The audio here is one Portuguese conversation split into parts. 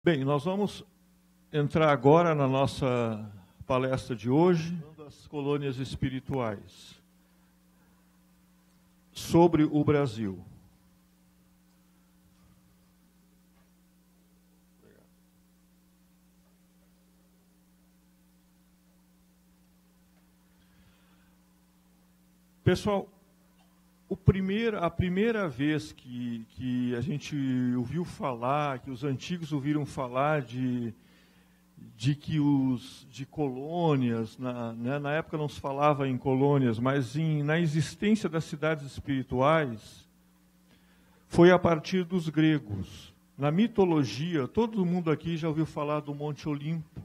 Bem, nós vamos entrar agora na nossa palestra de hoje, das colônias espirituais, sobre o Brasil. Pessoal, a primeira vez que a gente ouviu falar, que os antigos ouviram falar de colônias, na época não se falava em colônias, mas na existência das cidades espirituais, foi a partir dos gregos. Na mitologia, todo mundo aqui já ouviu falar do Monte Olimpo.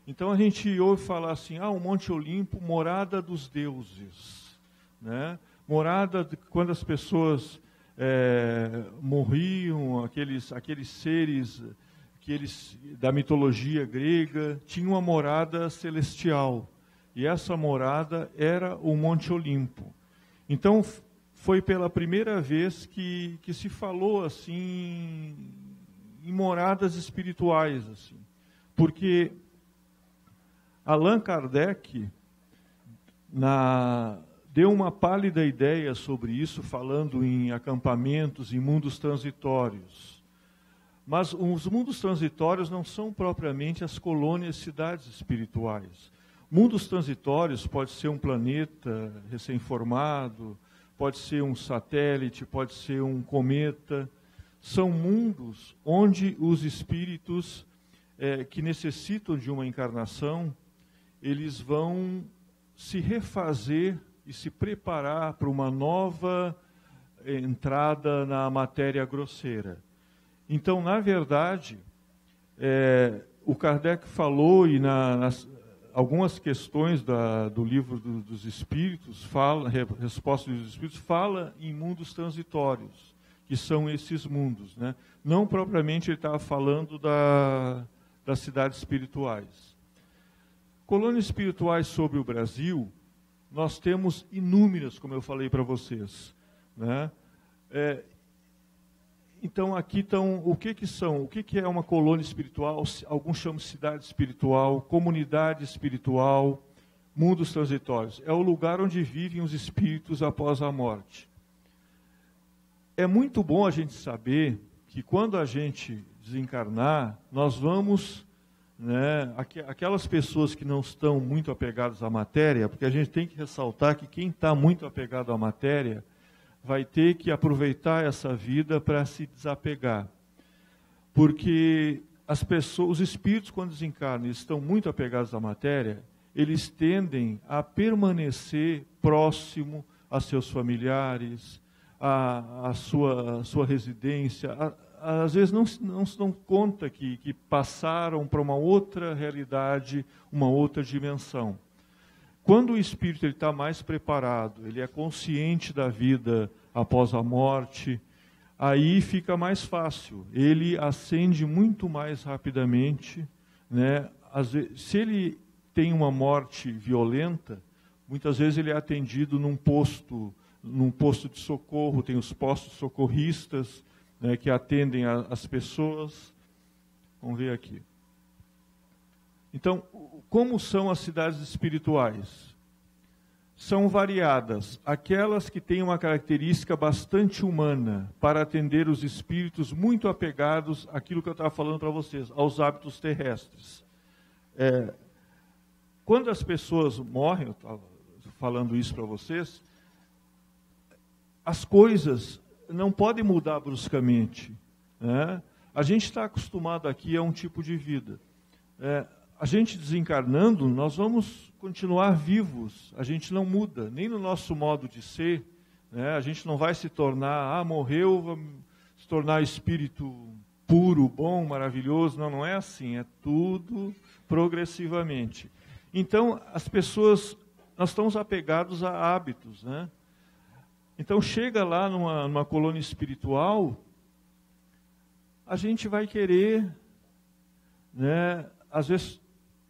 Então a gente ouve falar assim, o Monte Olimpo, morada dos deuses, né? Morada quando as pessoas morriam, aqueles seres da mitologia grega, tinham uma morada celestial. E essa morada era o Monte Olimpo. Então, foi pela primeira vez que se falou assim em moradas espirituais, assim. Porque Allan Kardec, deu uma pálida ideia sobre isso, falando em acampamentos, em mundos transitórios. Mas os mundos transitórios não são propriamente as colônias cidades espirituais. Mundos transitórios pode ser um planeta recém-formado, pode ser um satélite, pode ser um cometa. São mundos onde os espíritos que necessitam de uma encarnação, eles vão se refazer e se preparar para uma nova entrada na matéria grosseira. Então, na verdade, o Kardec falou, e nas algumas questões do livro dos Espíritos, Resposta dos Espíritos, fala em mundos transitórios, que são esses mundos, né? Não propriamente ele estava falando das cidades espirituais. Colônias espirituais sobre o Brasil, nós temos inúmeras, como eu falei para vocês, né? Então, aqui estão, o que são? O que é uma colônia espiritual? Alguns chamam de cidade espiritual, comunidade espiritual, mundos transitórios. É o lugar onde vivem os espíritos após a morte. É muito bom a gente saber que quando a gente desencarnar, nós vamos, né, aquelas pessoas que não estão muito apegadas à matéria, porque a gente tem que ressaltar que quem está muito apegado à matéria vai ter que aproveitar essa vida para se desapegar. Porque os espíritos, quando desencarnam e estão muito apegados à matéria, eles tendem a permanecer próximo a seus familiares, a sua residência. Às vezes não se dão conta que passaram para uma outra realidade, uma outra dimensão. Quando o espírito está mais preparado, ele é consciente da vida após a morte, aí fica mais fácil. Ele ascende muito mais rapidamente, né? Se ele tem uma morte violenta, muitas vezes ele é atendido num posto de socorro, tem os postos socorristas, né, que atendem as pessoas. Vamos ver aqui. Então, como são as cidades espirituais? São variadas, aquelas que têm uma característica bastante humana, para atender os espíritos muito apegados àquilo que eu estava falando para vocês, aos hábitos terrestres. Quando as pessoas morrem, eu estava falando isso para vocês, as coisas não podem mudar bruscamente, né? A gente está acostumado aqui a um tipo de vida. A gente desencarnando, nós vamos continuar vivos, a gente não muda, nem no nosso modo de ser, né? A gente não vai se tornar, morreu, vamos se tornar espírito puro, bom, maravilhoso. Não é assim, é tudo progressivamente. Então, as pessoas, nós estamos apegados a hábitos, né? Então, chega lá numa colônia espiritual, a gente vai querer, né, às vezes,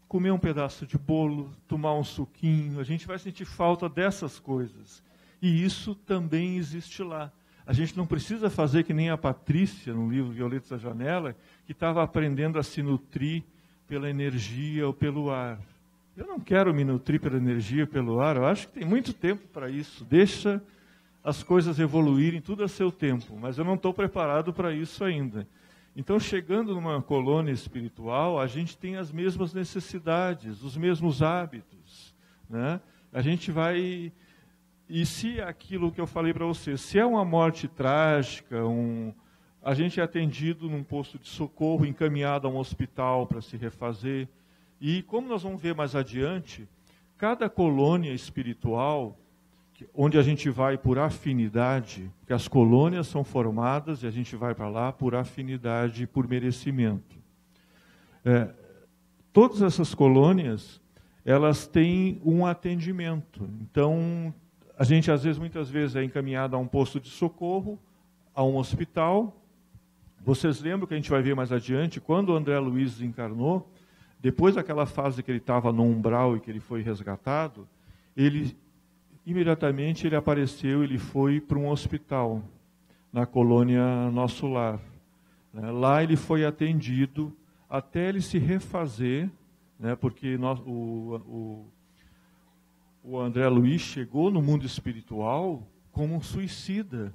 comer um pedaço de bolo, tomar um suquinho, a gente vai sentir falta dessas coisas. E isso também existe lá. A gente não precisa fazer que nem a Patrícia, no livro Violetas da Janela, que estava aprendendo a se nutrir pela energia ou pelo ar. Eu não quero me nutrir pela energia, pelo ar, eu acho que tem muito tempo para isso. Deixa as coisas evoluírem tudo a seu tempo, mas eu não estou preparado para isso ainda. Então, chegando numa colônia espiritual, a gente tem as mesmas necessidades, os mesmos hábitos, né? A gente vai... E se aquilo que eu falei para você, se é uma morte trágica, a gente é atendido num posto de socorro, encaminhado a um hospital para se refazer. E como nós vamos ver mais adiante, cada colônia espiritual, onde a gente vai por afinidade, porque as colônias são formadas e a gente vai para lá por afinidade e por merecimento. Todas essas colônias, elas têm um atendimento. Então, a gente, muitas vezes, é encaminhado a um posto de socorro, a um hospital. Vocês lembram que a gente vai ver mais adiante, quando o André Luiz encarnou, depois daquela fase que ele estava no umbral e que ele foi resgatado, imediatamente ele apareceu, ele foi para um hospital, na colônia Nosso Lar. Lá ele foi atendido até ele se refazer, né, porque o André Luiz chegou no mundo espiritual como um suicida.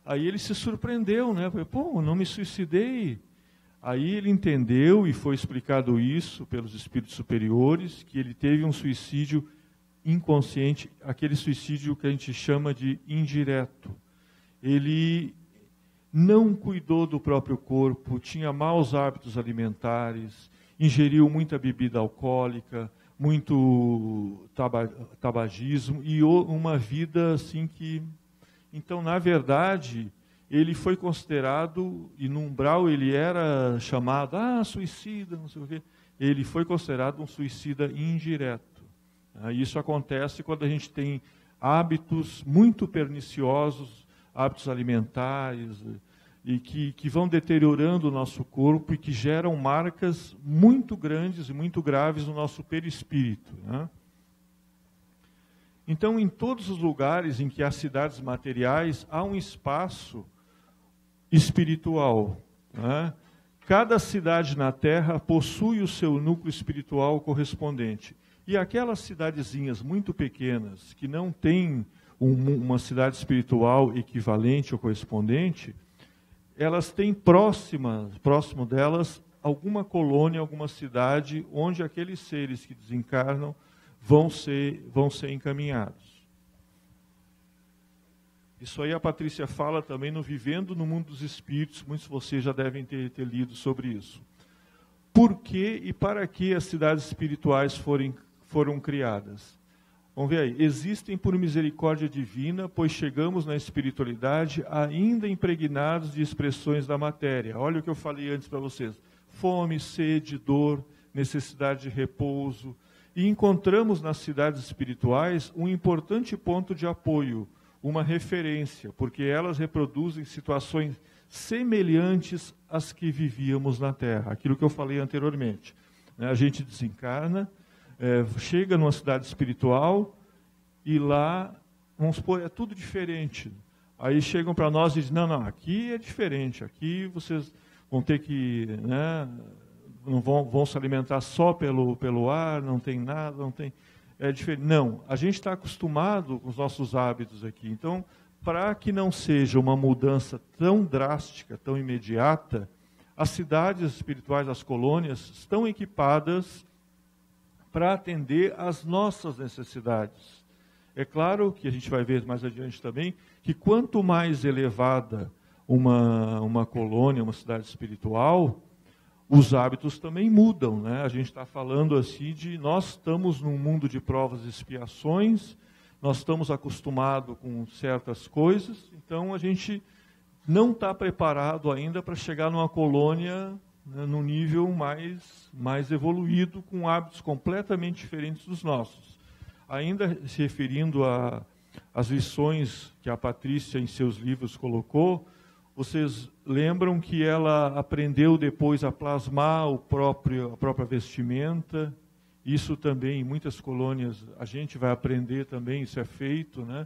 Aí ele se surpreendeu, né? Falei, não me suicidei. Aí ele entendeu e foi explicado isso pelos espíritos superiores, que ele teve um suicídio inconsciente, aquele suicídio que a gente chama de indireto. Ele não cuidou do próprio corpo, tinha maus hábitos alimentares, ingeriu muita bebida alcoólica, muito tabagismo e uma vida assim que... Então, na verdade, ele foi considerado, e no umbral ele era chamado, suicida, não sei o quê. Ele foi considerado um suicida indireto. Isso acontece quando a gente tem hábitos muito perniciosos, hábitos alimentares, e que vão deteriorando o nosso corpo e que geram marcas muito grandes e muito graves no nosso perispírito, né? Então, em todos os lugares em que há cidades materiais, há um espaço espiritual, né? Cada cidade na Terra possui o seu núcleo espiritual correspondente. E aquelas cidadezinhas muito pequenas, que não têm uma cidade espiritual equivalente ou correspondente, elas têm próximo delas alguma colônia, alguma cidade, onde aqueles seres que desencarnam vão ser encaminhados. Isso aí a Patrícia fala também no Vivendo no Mundo dos Espíritos, muitos de vocês já devem ter lido sobre isso. Por que e para que as cidades espirituais foram criadas? Vamos ver aí. Existem por misericórdia divina, pois chegamos na espiritualidade ainda impregnados de expressões da matéria. Olha o que eu falei antes para vocês. Fome, sede, dor, necessidade de repouso. E encontramos nas cidades espirituais um importante ponto de apoio, uma referência, porque elas reproduzem situações semelhantes às que vivíamos na Terra. Aquilo que eu falei anteriormente. A gente desencarna, chega numa cidade espiritual e lá, vamos supor, é tudo diferente. Aí chegam para nós e dizem, não, aqui é diferente, aqui vocês vão ter que, né, não vão se alimentar só pelo ar, não tem nada, não tem... É diferente. Não, a gente está acostumado com os nossos hábitos aqui. Então, para que não seja uma mudança tão drástica, tão imediata, as cidades espirituais, as colônias, estão equipadas para atender às nossas necessidades. É claro que a gente vai ver mais adiante também, que quanto mais elevada uma colônia, uma cidade espiritual, os hábitos também mudam, né? A gente está falando assim de, nós estamos num mundo de provas e expiações, nós estamos acostumados com certas coisas, então a gente não está preparado ainda para chegar numa colônia, né, num nível mais evoluído, com hábitos completamente diferentes dos nossos. Ainda se referindo às lições que a Patrícia em seus livros colocou, vocês lembram que ela aprendeu depois a plasmar a própria vestimenta? Isso também, em muitas colônias, a gente vai aprender também, isso é feito, né?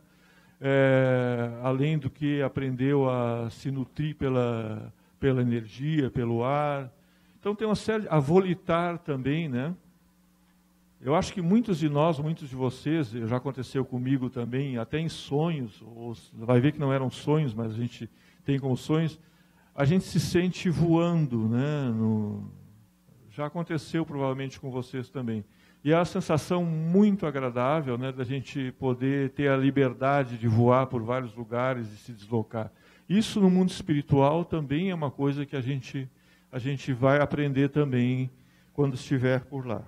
além do que aprendeu a se nutrir pela energia, pelo ar. Então tem uma série, a volitar também, né? Eu acho que muitos de nós, muitos de vocês, já aconteceu comigo também, até em sonhos, vai ver que não eram sonhos, mas a gente tem como sonhos, a gente se sente voando, né? Já aconteceu provavelmente com vocês também. E é uma sensação muito agradável, né, da gente poder ter a liberdade de voar por vários lugares e se deslocar. Isso no mundo espiritual também é uma coisa que a gente vai aprender também quando estiver por lá.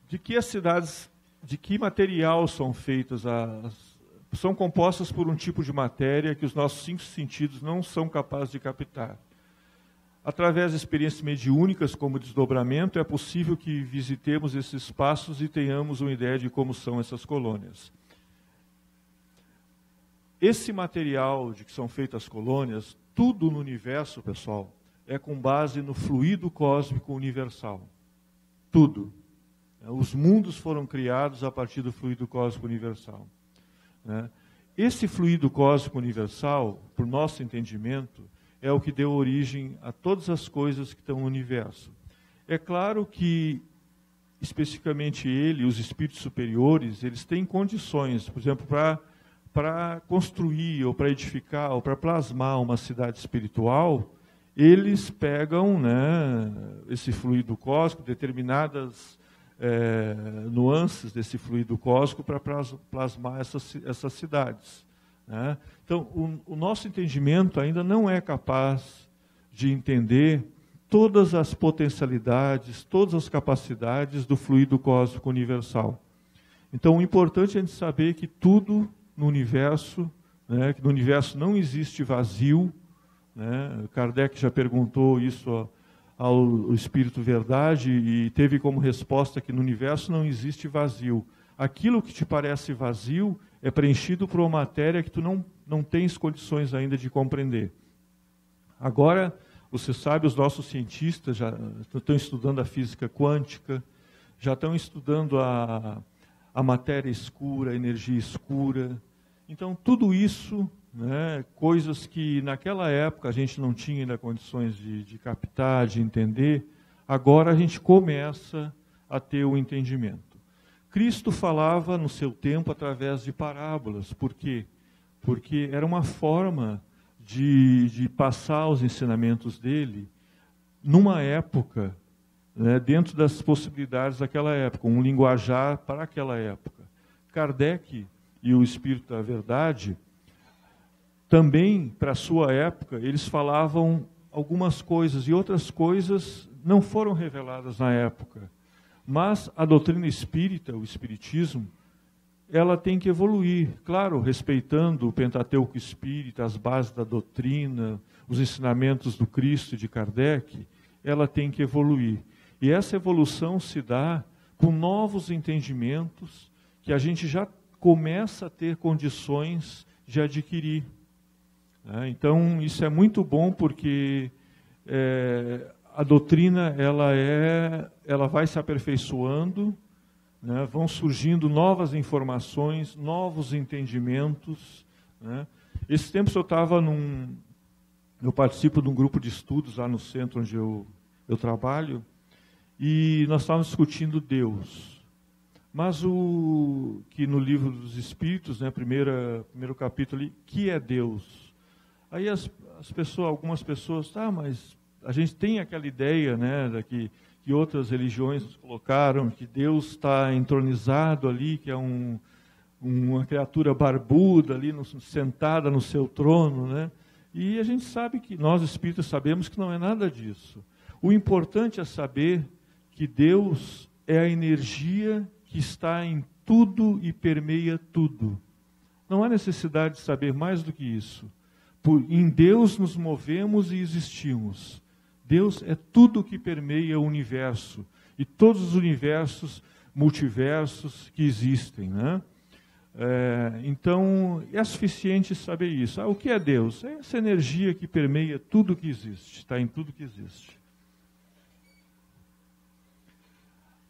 De que material são feitas são compostas por um tipo de matéria que os nossos 5 sentidos não são capazes de captar. Através de experiências mediúnicas, como desdobramento, é possível que visitemos esses espaços e tenhamos uma ideia de como são essas colônias. Esse material de que são feitas as colônias, tudo no universo, pessoal, é com base no fluido cósmico universal. Tudo. Os mundos foram criados a partir do fluido cósmico universal. Esse fluido cósmico universal, por nosso entendimento, é o que deu origem a todas as coisas que estão no universo. É claro que, especificamente ele, os espíritos superiores, eles têm condições, por exemplo, para construir, ou para edificar, ou para plasmar uma cidade espiritual, eles pegam, né, esse fluido cósmico, determinadas nuances desse fluido cósmico para plasmar essas cidades. Né? Então, o nosso entendimento ainda não é capaz de entender todas as potencialidades, todas as capacidades do fluido cósmico universal. Então, o importante é a gente saber que tudo no universo, né, que no universo não existe vazio. Né? Kardec já perguntou isso ao Espírito Verdade e teve como resposta que no universo não existe vazio. Aquilo que te parece vazio é preenchido por uma matéria que tu não tens condições ainda de compreender. Agora, você sabe, os nossos cientistas já estão estudando a física quântica, já estão estudando a matéria escura, a energia escura. Então, tudo isso, né, coisas que naquela época a gente não tinha ainda condições de captar, de entender, agora a gente começa a ter o entendimento. Cristo falava no seu tempo através de parábolas. Por quê? Porque era uma forma de passar os ensinamentos dele numa época, né, dentro das possibilidades daquela época, um linguajar para aquela época. Kardec e o Espírito da Verdade, também, para a sua época, eles falavam algumas coisas, e outras coisas não foram reveladas na época. Mas a doutrina espírita, o espiritismo, ela tem que evoluir, claro, respeitando o Pentateuco espírita, as bases da doutrina, os ensinamentos do Cristo e de Kardec, ela tem que evoluir. E essa evolução se dá com novos entendimentos que a gente já começa a ter condições de adquirir. Então, isso é muito bom porque a doutrina ela vai se aperfeiçoando, né? Vão surgindo novas informações, novos entendimentos. Né? Esse tempo eu participo de um grupo de estudos lá no centro onde eu trabalho, e nós estávamos discutindo Deus. Mas que no livro dos Espíritos, né, primeiro capítulo ali, que é Deus? Aí algumas pessoas, mas a gente tem aquela ideia, né, que outras religiões nos colocaram, que Deus está entronizado ali, que é uma criatura barbuda ali, sentada no seu trono, né? E a gente sabe que, nós espíritas sabemos que não é nada disso. O importante é saber que Deus é a energia que está em tudo e permeia tudo. Não há necessidade de saber mais do que isso. Em Deus nos movemos e existimos. Deus é tudo que permeia o universo e todos os universos, multiversos que existem, né? Então, é suficiente saber isso. O que é Deus? É essa energia que permeia tudo que existe, está em tudo que existe.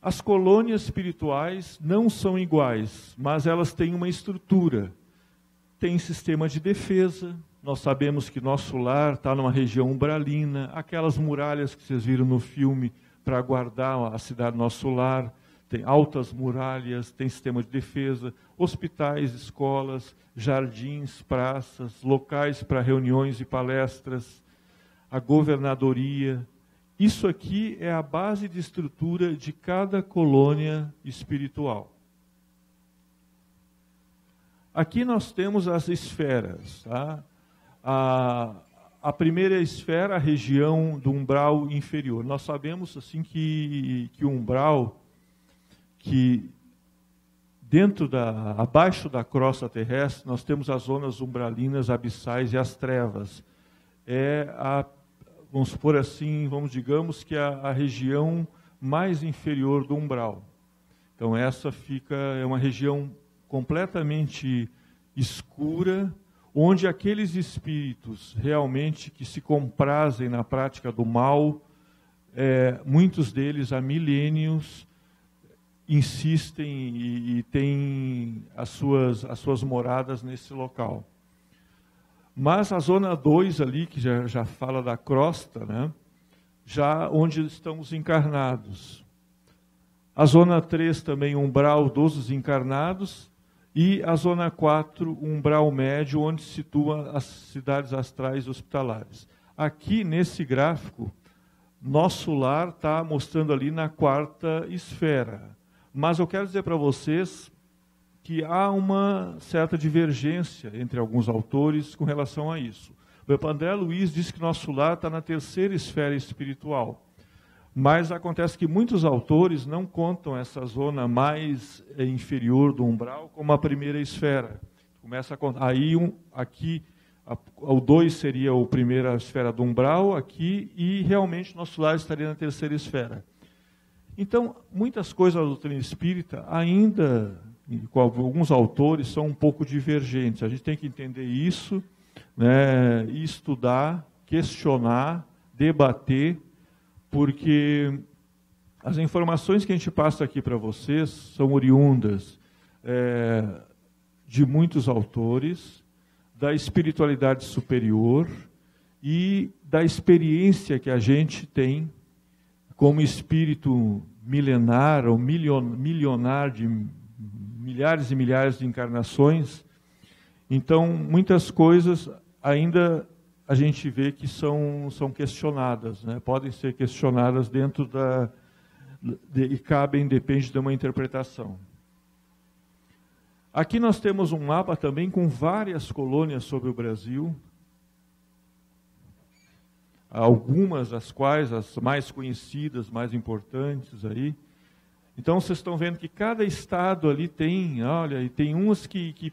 As colônias espirituais não são iguais, mas elas têm uma estrutura. Tem sistema de defesa. Nós sabemos que nosso lar está numa região umbralina, aquelas muralhas que vocês viram no filme para guardar a cidade nosso lar, tem altas muralhas, tem sistema de defesa, hospitais, escolas, jardins, praças, locais para reuniões e palestras, a governadoria. Isso aqui é a base de estrutura de cada colônia espiritual. Aqui nós temos as esferas. Tá? A primeira esfera, a região do umbral inferior. Nós sabemos assim que o umbral, que abaixo da crosta terrestre, nós temos as zonas umbralinas, abissais e as trevas. Vamos supor assim, digamos que a região mais inferior do umbral. Então essa é uma região completamente escura, onde aqueles espíritos realmente que se comprazem na prática do mal, muitos deles há milênios insistem e têm as suas moradas nesse local. Mas a zona 2 ali, que já fala da crosta, né? Já onde estão os encarnados. A zona 3 também, umbral dos encarnados. E a zona 4, umbral médio, onde se situa as cidades astrais hospitalares. Aqui, nesse gráfico, nosso lar está mostrando ali na 4ª esfera. Mas eu quero dizer para vocês que há uma certa divergência entre alguns autores com relação a isso. O André Luiz diz que nosso lar está na 3ª esfera espiritual. Mas acontece que muitos autores não contam essa zona mais inferior do umbral como a primeira esfera. Começa a contar. Aí, aqui, o 2 seria a primeira esfera do umbral, aqui, e realmente nosso lar estaria na 3ª esfera. Então, muitas coisas da doutrina espírita ainda, com alguns autores, são um pouco divergentes. A gente tem que entender isso, né, e estudar, questionar, debater, porque as informações que a gente passa aqui para vocês são oriundas de muitos autores, da espiritualidade superior e da experiência que a gente tem como espírito milenar ou milionar de milhares e milhares de encarnações. Então, muitas coisas ainda a gente vê que são questionadas, né? Podem ser questionadas dentro e depende de uma interpretação. Aqui nós temos um mapa também com várias colônias sobre o Brasil, algumas das quais, as mais conhecidas, mais importantes aí. Então vocês estão vendo que cada estado ali tem, olha, e tem umas que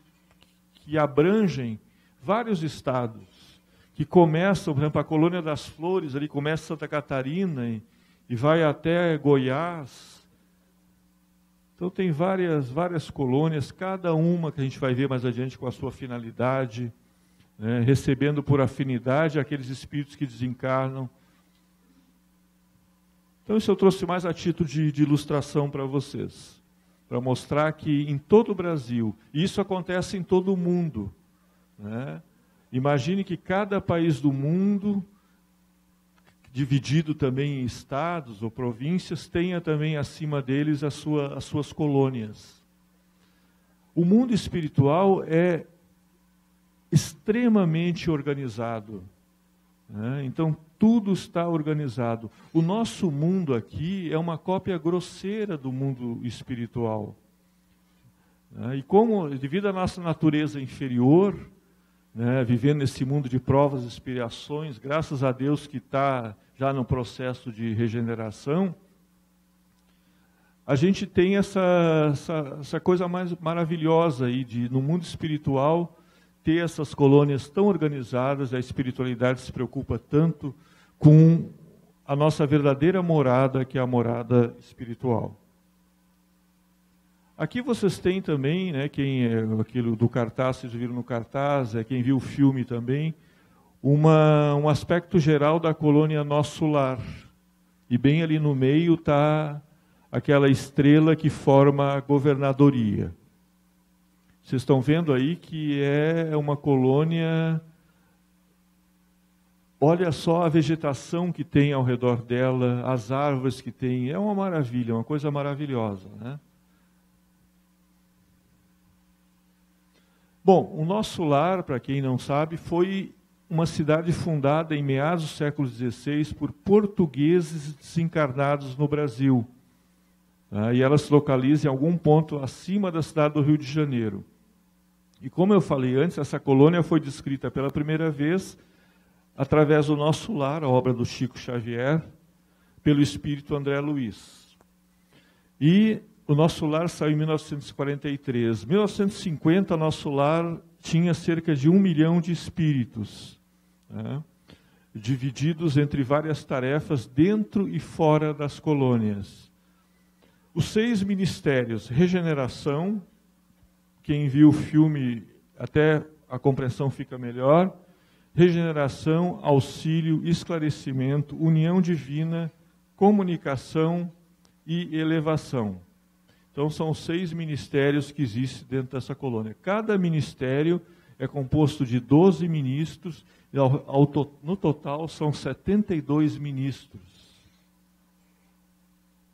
abrangem vários estados, que começam, por exemplo, a Colônia das Flores, ali começa Santa Catarina e vai até Goiás. Então tem várias colônias, cada uma que a gente vai ver mais adiante com a sua finalidade, né, recebendo por afinidade aqueles espíritos que desencarnam. Então isso eu trouxe mais a título de ilustração para vocês, para mostrar que em todo o Brasil, e isso acontece em todo o mundo, né? Imagine que cada país do mundo, dividido também em estados ou províncias, tenha também acima deles as suas colônias. O mundo espiritual é extremamente organizado, né? Então, tudo está organizado. O nosso mundo aqui é uma cópia grosseira do mundo espiritual, né? E como, devido à nossa natureza inferior, né, vivendo nesse mundo de provas e expiações, graças a Deus que está já no processo de regeneração, a gente tem essa coisa mais maravilhosa aí no mundo espiritual, ter essas colônias tão organizadas. A espiritualidade se preocupa tanto com a nossa verdadeira morada, que é a morada espiritual. Aqui vocês têm também, né, aquilo do cartaz, vocês viram no cartaz, quem viu o filme também, um aspecto geral da colônia Nosso Lar. E bem ali no meio está aquela estrela que forma a governadoria. Vocês estão vendo aí que é uma colônia. Olha só a vegetação que tem ao redor dela, as árvores que tem. É uma maravilha, uma coisa maravilhosa, né? Bom, o Nosso Lar, para quem não sabe, foi uma cidade fundada em meados do século XVI por portugueses desencarnados no Brasil. E ela se localiza em algum ponto acima da cidade do Rio de Janeiro. E como eu falei antes, essa colônia foi descrita pela primeira vez através do Nosso Lar, a obra do Chico Xavier, pelo espírito André Luiz. E o Nosso Lar saiu em 1943. Em 1950, o Nosso Lar tinha cerca de 1 milhão de espíritos, né, divididos entre várias tarefas dentro e fora das colônias. Os 6 ministérios, regeneração, quem viu o filme, até a compreensão fica melhor, regeneração, auxílio, esclarecimento, união divina, comunicação e elevação. Então, são 6 ministérios que existem dentro dessa colônia. Cada ministério é composto de 12 ministros, e no total são 72 ministros.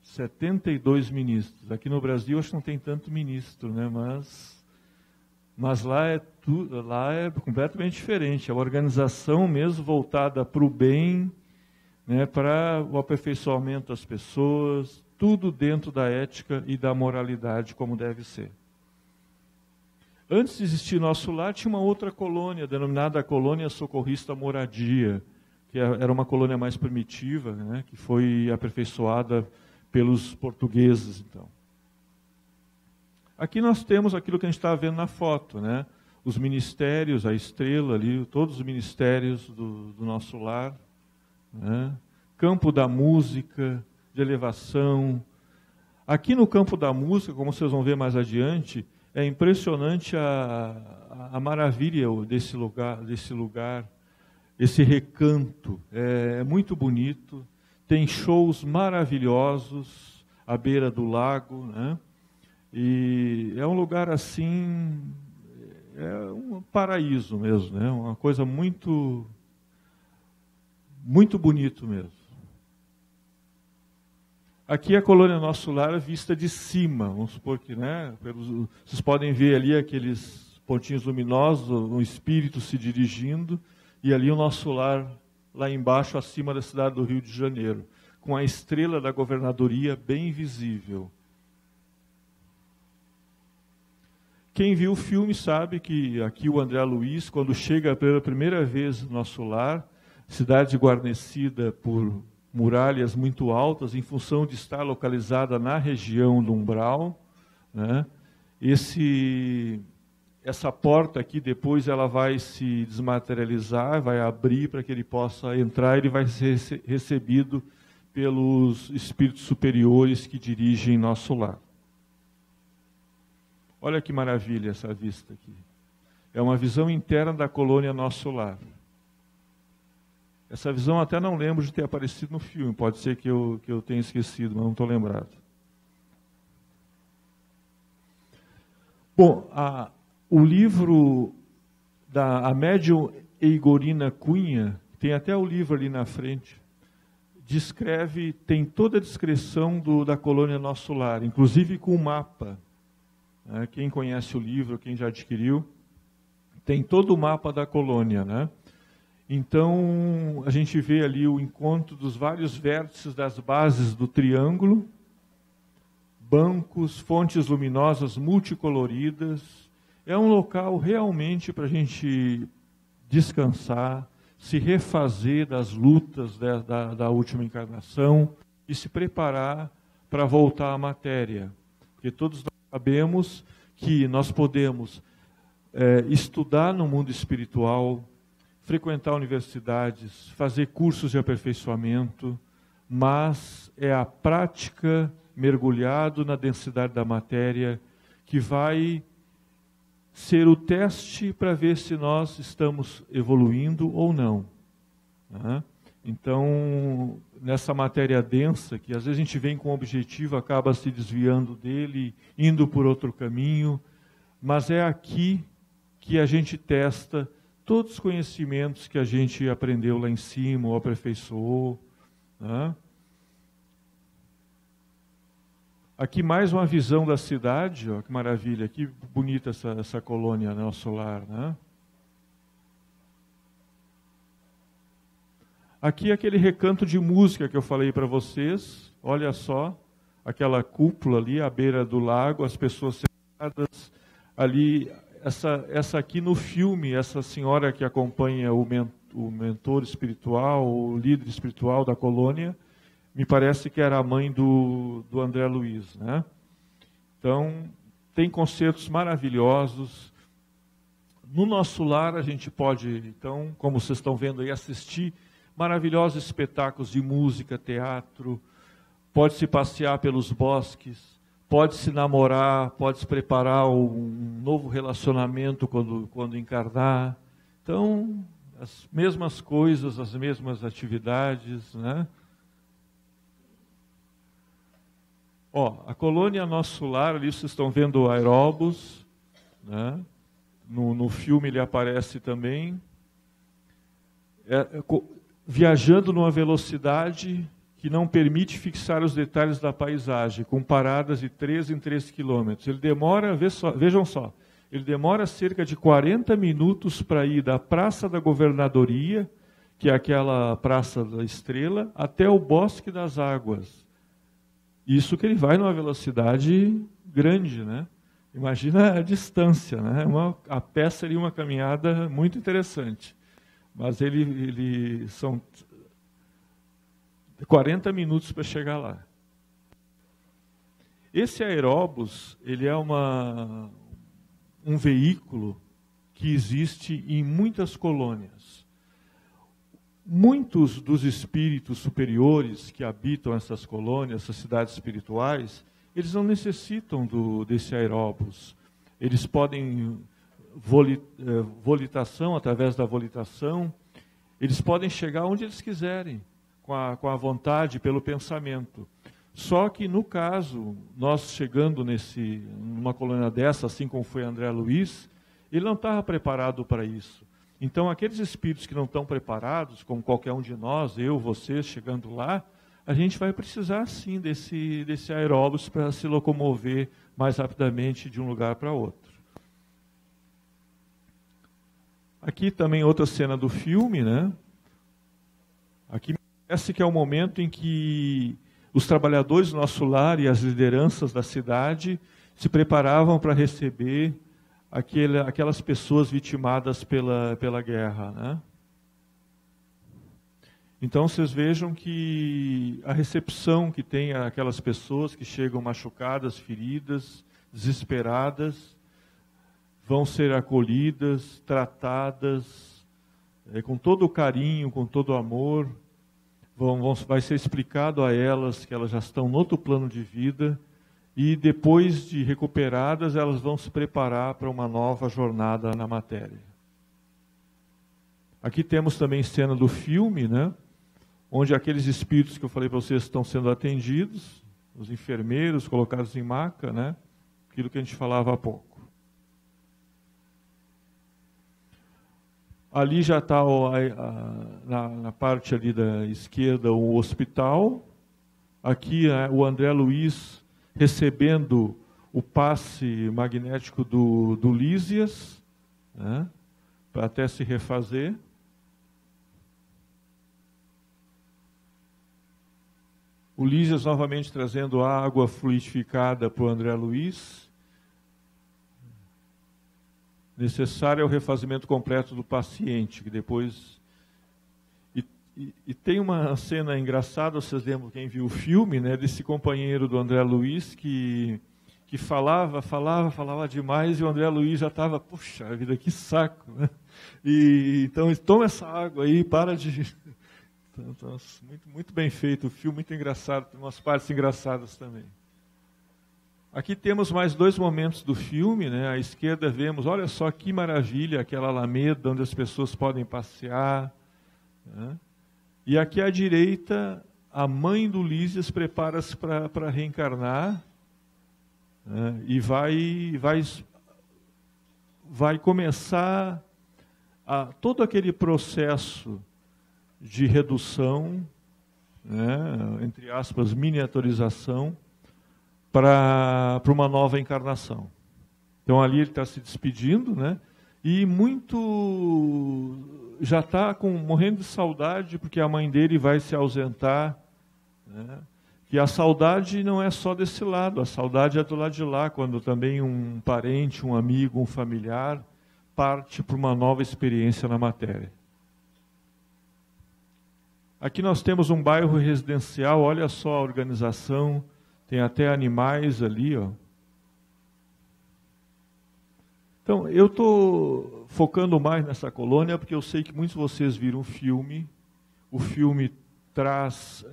72 ministros. Aqui no Brasil, acho que não tem tanto ministro, né? Mas lá é completamente diferente. É uma organização mesmo voltada para o bem, né, para o aperfeiçoamento das pessoas, tudo dentro da ética e da moralidade, como deve ser. Antes de existir Nosso Lar, tinha uma outra colônia, denominada Colônia Socorrista Moradia, que era uma colônia mais primitiva, né, que foi aperfeiçoada pelos portugueses, então. Aqui nós temos aquilo que a gente está vendo na foto, né? Os ministérios, a estrela ali, todos os ministérios do Nosso Lar, né? Campo da música, de elevação. Aqui no campo da música, como vocês vão ver mais adiante, é impressionante a maravilha desse lugar, esse recanto. É muito bonito, tem shows maravilhosos à beira do lago, né? E é um lugar assim, é um paraíso mesmo, né? Uma coisa muito, muito bonito mesmo. Aqui a colônia Nosso Lar é vista de cima, vamos supor que, né? Vocês podem ver ali aqueles pontinhos luminosos, um espírito se dirigindo, e ali o Nosso Lar, lá embaixo, acima da cidade do Rio de Janeiro, com a estrela da governadoria bem visível. Quem viu o filme sabe que aqui o André Luiz, quando chega pela primeira vez no Nosso Lar, cidade guarnecida por muralhas muito altas, em função de estar localizada na região do umbral, né? Essa porta aqui, depois ela vai se desmaterializar, vai abrir para que ele possa entrar, ele vai ser recebido pelos espíritos superiores que dirigem Nosso Lar. Olha que maravilha essa vista aqui. É uma visão interna da colônia Nosso Lar. Essa visão até não lembro de ter aparecido no filme. Pode ser que eu tenha esquecido, mas não estou lembrado. Bom, o livro da médium Eigorina Cunha, tem até o livro ali na frente, tem toda a descrição da colônia Nosso Lar, inclusive com o mapa. Quem conhece o livro, quem já adquiriu, tem todo o mapa da colônia, né? Então, a gente vê ali o encontro dos vários vértices das bases do triângulo, bancos, fontes luminosas multicoloridas. É um local realmente para a gente descansar, se refazer das lutas da última encarnação e se preparar para voltar à matéria. Porque todos nós sabemos que nós podemos estudar no mundo espiritual, frequentar universidades, fazer cursos de aperfeiçoamento, mas é a prática mergulhado na densidade da matéria que vai ser o teste para ver se nós estamos evoluindo ou não. Então, nessa matéria densa, que às vezes a gente vem com um objetivo, acaba se desviando dele, indo por outro caminho, mas é aqui que a gente testa todos os conhecimentos que a gente aprendeu lá em cima, ou aperfeiçoou, né? Aqui mais uma visão da cidade, ó, que maravilha, que bonita essa colônia, né, solar, né? Aqui aquele recanto de música que eu falei para vocês, olha só, aquela cúpula ali à beira do lago, as pessoas sentadas ali, essa aqui no filme, essa senhora que acompanha o mentor espiritual, o líder espiritual da colônia, me parece que era a mãe do André Luiz, né? Então, tem concertos maravilhosos. No nosso lar a gente pode, então, como vocês estão vendo aí, assistir maravilhosos espetáculos de música, teatro, pode se passear pelos bosques, pode se namorar, pode se preparar um novo relacionamento quando encarnar. Então, as mesmas coisas, as mesmas atividades, né? Ó, a colônia Nosso Lar, ali vocês estão vendo o aeróbus, né? No filme ele aparece também. Viajando numa velocidade que não permite fixar os detalhes da paisagem, com paradas de 3 em 3 quilômetros. Ele demora, vejam só, ele demora cerca de 40 minutos para ir da Praça da Governadoria, que é aquela Praça da Estrela, até o Bosque das Águas. Isso que ele vai numa velocidade grande, né? Imagina a distância, né? A pé seria uma caminhada muito interessante. Mas ele são 40 minutos para chegar lá. Esse aeróbus, ele é um veículo que existe em muitas colônias. Muitos dos espíritos superiores que habitam essas colônias, essas cidades espirituais, eles não necessitam desse aeróbus. Eles podem volitação, através da volitação, eles podem chegar onde eles quiserem, com a vontade, pelo pensamento. Só que, no caso, nós chegando numa colônia dessa, assim como foi André Luiz, ele não estava preparado para isso. Então, aqueles espíritos que não estão preparados, como qualquer um de nós, eu, vocês, chegando lá, a gente vai precisar, sim, desse aeróbus para se locomover mais rapidamente de um lugar para outro. Aqui também outra cena do filme, né? Aqui parece que é o momento em que os trabalhadores do Nosso Lar e as lideranças da cidade se preparavam para receber aquelas pessoas vitimadas pela guerra, né? Então vocês vejam que a recepção que tem aquelas pessoas que chegam machucadas, feridas, desesperadas, vão ser acolhidas, tratadas com todo o carinho, com todo o amor. Vai ser explicado a elas que elas já estão no outro plano de vida e depois de recuperadas, elas vão se preparar para uma nova jornada na matéria. Aqui temos também cena do filme, né? Onde aqueles espíritos que eu falei para vocês estão sendo atendidos, os enfermeiros colocados em maca, né? Aquilo que a gente falava há pouco. Ali já está na parte ali da esquerda o hospital. Aqui o André Luiz recebendo o passe magnético do Lísias, né, para até se refazer. O Lísias novamente trazendo água fluidificada para o André Luiz. Necessário é o refazimento completo do paciente, que depois... E tem uma cena engraçada, vocês lembram, quem viu o filme, né, desse companheiro do André Luiz, que falava demais, e o André Luiz já estava, puxa vida, que saco, né? Então, toma essa água aí, para de... Então, muito bem feito o filme, muito engraçado, tem umas partes engraçadas também. Aqui temos mais 2 momentos do filme, né? À esquerda vemos, olha só que maravilha, aquela alameda onde as pessoas podem passear, né? E aqui à direita, a mãe do Lísias prepara-se para reencarnar, né, e vai começar todo aquele processo de redução, né, entre aspas, miniaturização, para uma nova encarnação. Então ali ele está se despedindo, né, e já está morrendo de saudade, porque a mãe dele vai se ausentar, né, e a saudade não é só desse lado, a saudade é do lado de lá, quando também um parente, um amigo, um familiar parte para uma nova experiência na matéria. Aqui nós temos um bairro residencial, olha só a organização, tem até animais ali, ó. Então, eu estou focando mais nessa colônia, porque eu sei que muitos de vocês viram o filme traz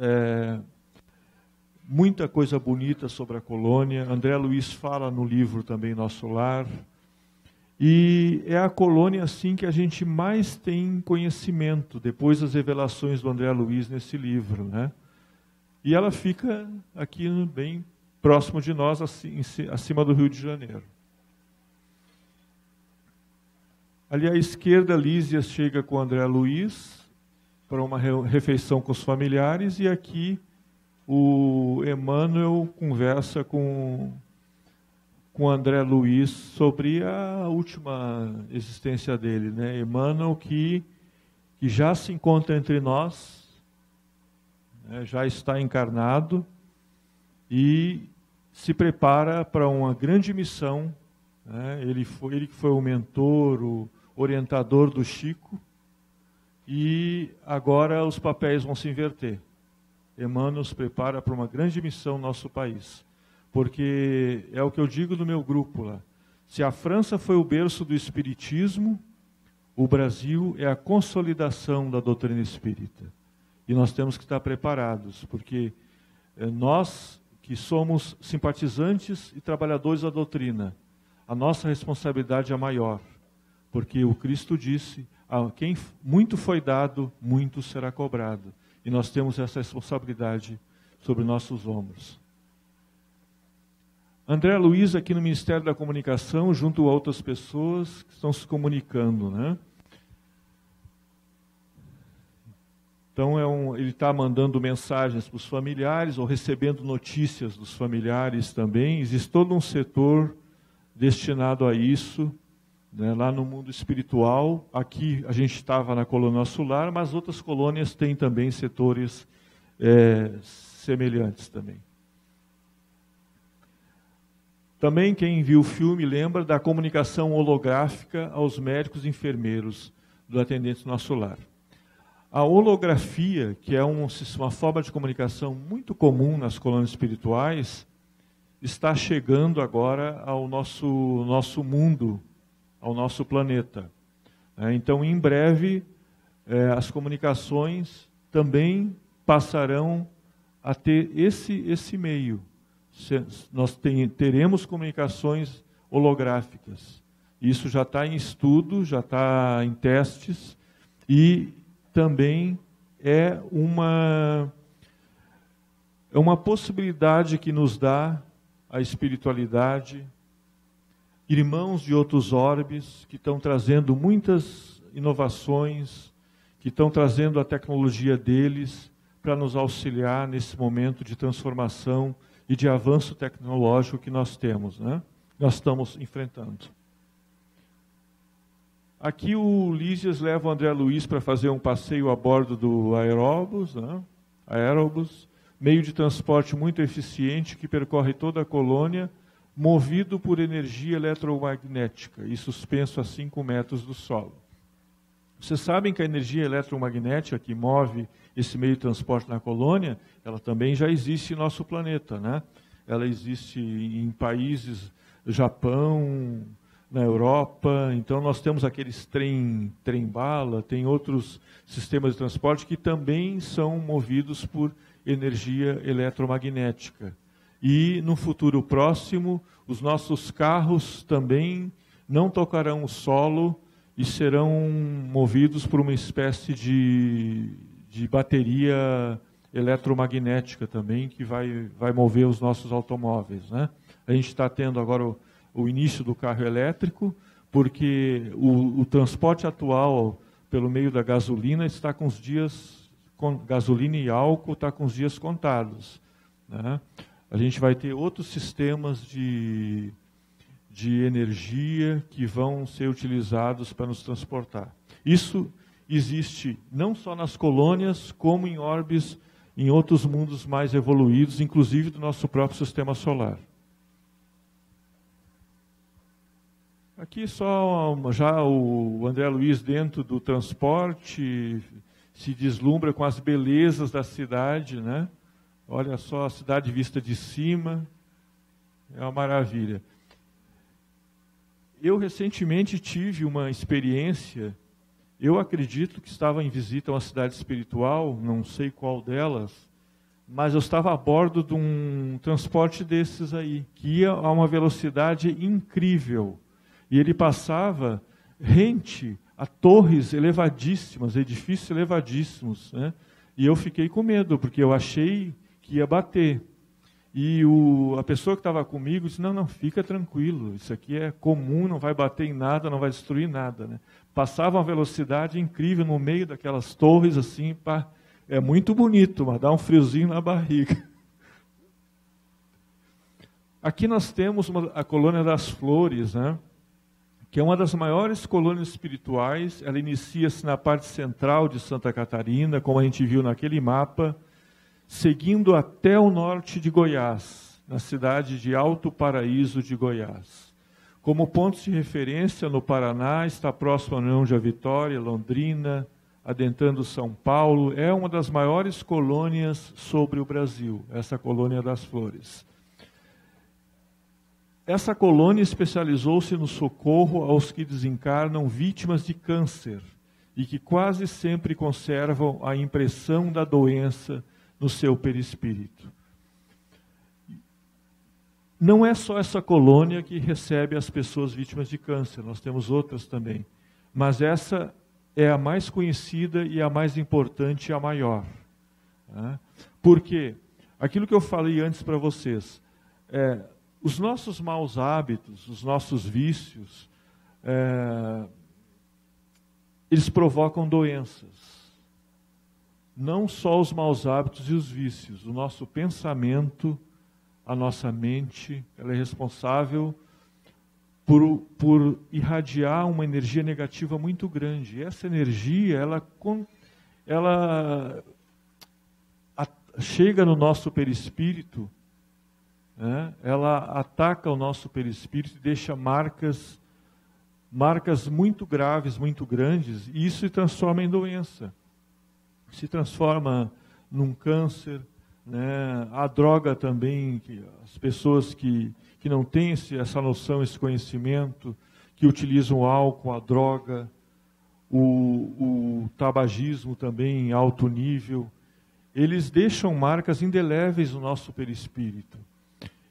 muita coisa bonita sobre a colônia. André Luiz fala no livro também, Nosso Lar. E é a colônia assim que a gente mais tem conhecimento, depois das revelações do André Luiz nesse livro, né? E ela fica aqui bem próximo de nós, acima do Rio de Janeiro. Ali à esquerda, Lísias chega com o André Luiz para uma refeição com os familiares, e aqui o Emmanuel conversa com André Luiz sobre a última existência dele, né? Emmanuel que já se encontra entre nós, né? Já está encarnado e se prepara para uma grande missão, né? Ele que foi o mentor, o orientador do Chico, e agora os papéis vão se inverter. Emmanuel se prepara para uma grande missão no nosso país. Porque é o que eu digo no meu grupo lá. Se a França foi o berço do espiritismo, o Brasil é a consolidação da doutrina espírita. E nós temos que estar preparados, porque nós que somos simpatizantes e trabalhadores da doutrina, a nossa responsabilidade é maior. Porque o Cristo disse, a quem muito foi dado, muito será cobrado. E nós temos essa responsabilidade sobre nossos ombros. André Luiz, aqui no Ministério da Comunicação, junto a outras pessoas que estão se comunicando, né? Então, ele está mandando mensagens para os familiares, ou recebendo notícias dos familiares também. Existe todo um setor destinado a isso, né, lá no mundo espiritual. Aqui a gente estava na colônia Nosso Lar, mas outras colônias têm também setores semelhantes também. Também quem viu o filme lembra da comunicação holográfica aos médicos e enfermeiros do atendente Nosso Lar. A holografia, que é uma forma de comunicação muito comum nas colônias espirituais, está chegando agora ao nosso mundo, ao nosso planeta. Então, em breve, as comunicações também passarão a ter esse meio. Nós teremos comunicações holográficas. Isso já está em estudo, já está em testes, e também é uma possibilidade que nos dá a espiritualidade, irmãos de outros orbes que estão trazendo muitas inovações, que estão trazendo a tecnologia deles para nos auxiliar nesse momento de transformação e de avanço tecnológico que nós temos, né? Nós estamos enfrentando. Aqui o Lísias leva o André Luiz para fazer um passeio a bordo do Aerobus, né? Aerobus, meio de transporte muito eficiente que percorre toda a colônia, movido por energia eletromagnética e suspenso a 5 metros do solo. Vocês sabem que a energia eletromagnética que move esse meio de transporte na colônia, ela também já existe em nosso planeta, né? Ela existe em países, Japão, na Europa. Então nós temos aqueles trem-bala, tem outros sistemas de transporte que também são movidos por energia eletromagnética. E no futuro próximo, os nossos carros também não tocarão o solo e serão movidos por uma espécie de bateria eletromagnética também, que vai mover os nossos automóveis, né? A gente está tendo agora o início do carro elétrico, porque o transporte atual pelo meio da gasolina está com os dias, gasolina e álcool está com os dias contados, né? A gente vai ter outros sistemas de energia que vão ser utilizados para nos transportar. Isso existe não só nas colônias, como em orbes, em outros mundos mais evoluídos, inclusive do nosso próprio sistema solar. Aqui só já o André Luiz dentro do transporte se deslumbra com as belezas da cidade, né? Olha só a cidade vista de cima, é uma maravilha. Eu recentemente tive uma experiência, eu acredito que estava em visita a uma cidade espiritual, não sei qual delas, mas eu estava a bordo de um transporte desses aí, que ia a uma velocidade incrível. E ele passava rente a torres elevadíssimas, edifícios elevadíssimos, né? E eu fiquei com medo, porque eu achei que ia bater. E a pessoa que estava comigo disse, não, fica tranquilo, isso aqui é comum, não vai bater em nada, não vai destruir nada, né? Passava uma velocidade incrível no meio daquelas torres, assim, é muito bonito, mas dá um friozinho na barriga. Aqui nós temos a Colônia das Flores, né? Que é uma das maiores colônias espirituais. Ela inicia-se na parte central de Santa Catarina, como a gente viu naquele mapa, seguindo até o norte de Goiás, na cidade de Alto Paraíso de Goiás. Como pontos de referência, no Paraná, está próximo a União de Vitória, Londrina, adentrando São Paulo. É uma das maiores colônias sobre o Brasil, essa Colônia das Flores. Essa colônia especializou-se no socorro aos que desencarnam vítimas de câncer e que quase sempre conservam a impressão da doença no seu perispírito. Não é só essa colônia que recebe as pessoas vítimas de câncer, nós temos outras também. Mas essa é a mais conhecida e a mais importante e a maior. Por quê? Aquilo que eu falei antes para vocês, os nossos maus hábitos, os nossos vícios, eles provocam doenças. Não só os maus hábitos e os vícios, o nosso pensamento, a nossa mente, ela é responsável por irradiar uma energia negativa muito grande. E essa energia, ela chega no nosso perispírito, né? Ela ataca o nosso perispírito e deixa marcas muito graves, muito grandes, e isso se transforma em doença. Se transforma num câncer, né? A droga também, as pessoas que não têm essa noção, esse conhecimento, que utilizam o álcool, a droga, o tabagismo também em alto nível, eles deixam marcas indeléveis no nosso perispírito.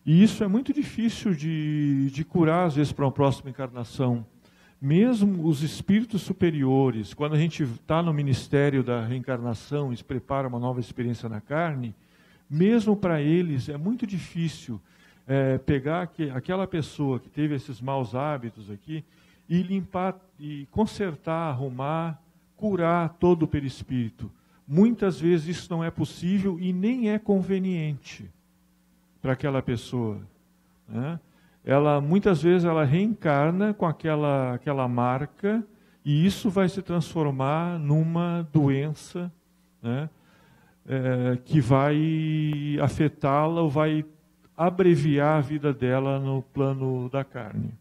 E isso é muito difícil de curar, às vezes, para uma próxima encarnação. Mesmo os espíritos superiores, quando a gente está no ministério da reencarnação e se prepara uma nova experiência na carne, mesmo para eles é muito difícil pegar aquela pessoa que teve esses maus hábitos aqui e limpar, e consertar, arrumar, curar todo o perispírito. Muitas vezes isso não é possível e nem é conveniente para aquela pessoa, né? Muitas vezes ela reencarna com aquela marca e isso vai se transformar numa doença, né? Que vai afetá-la ou vai abreviar a vida dela no plano da carne.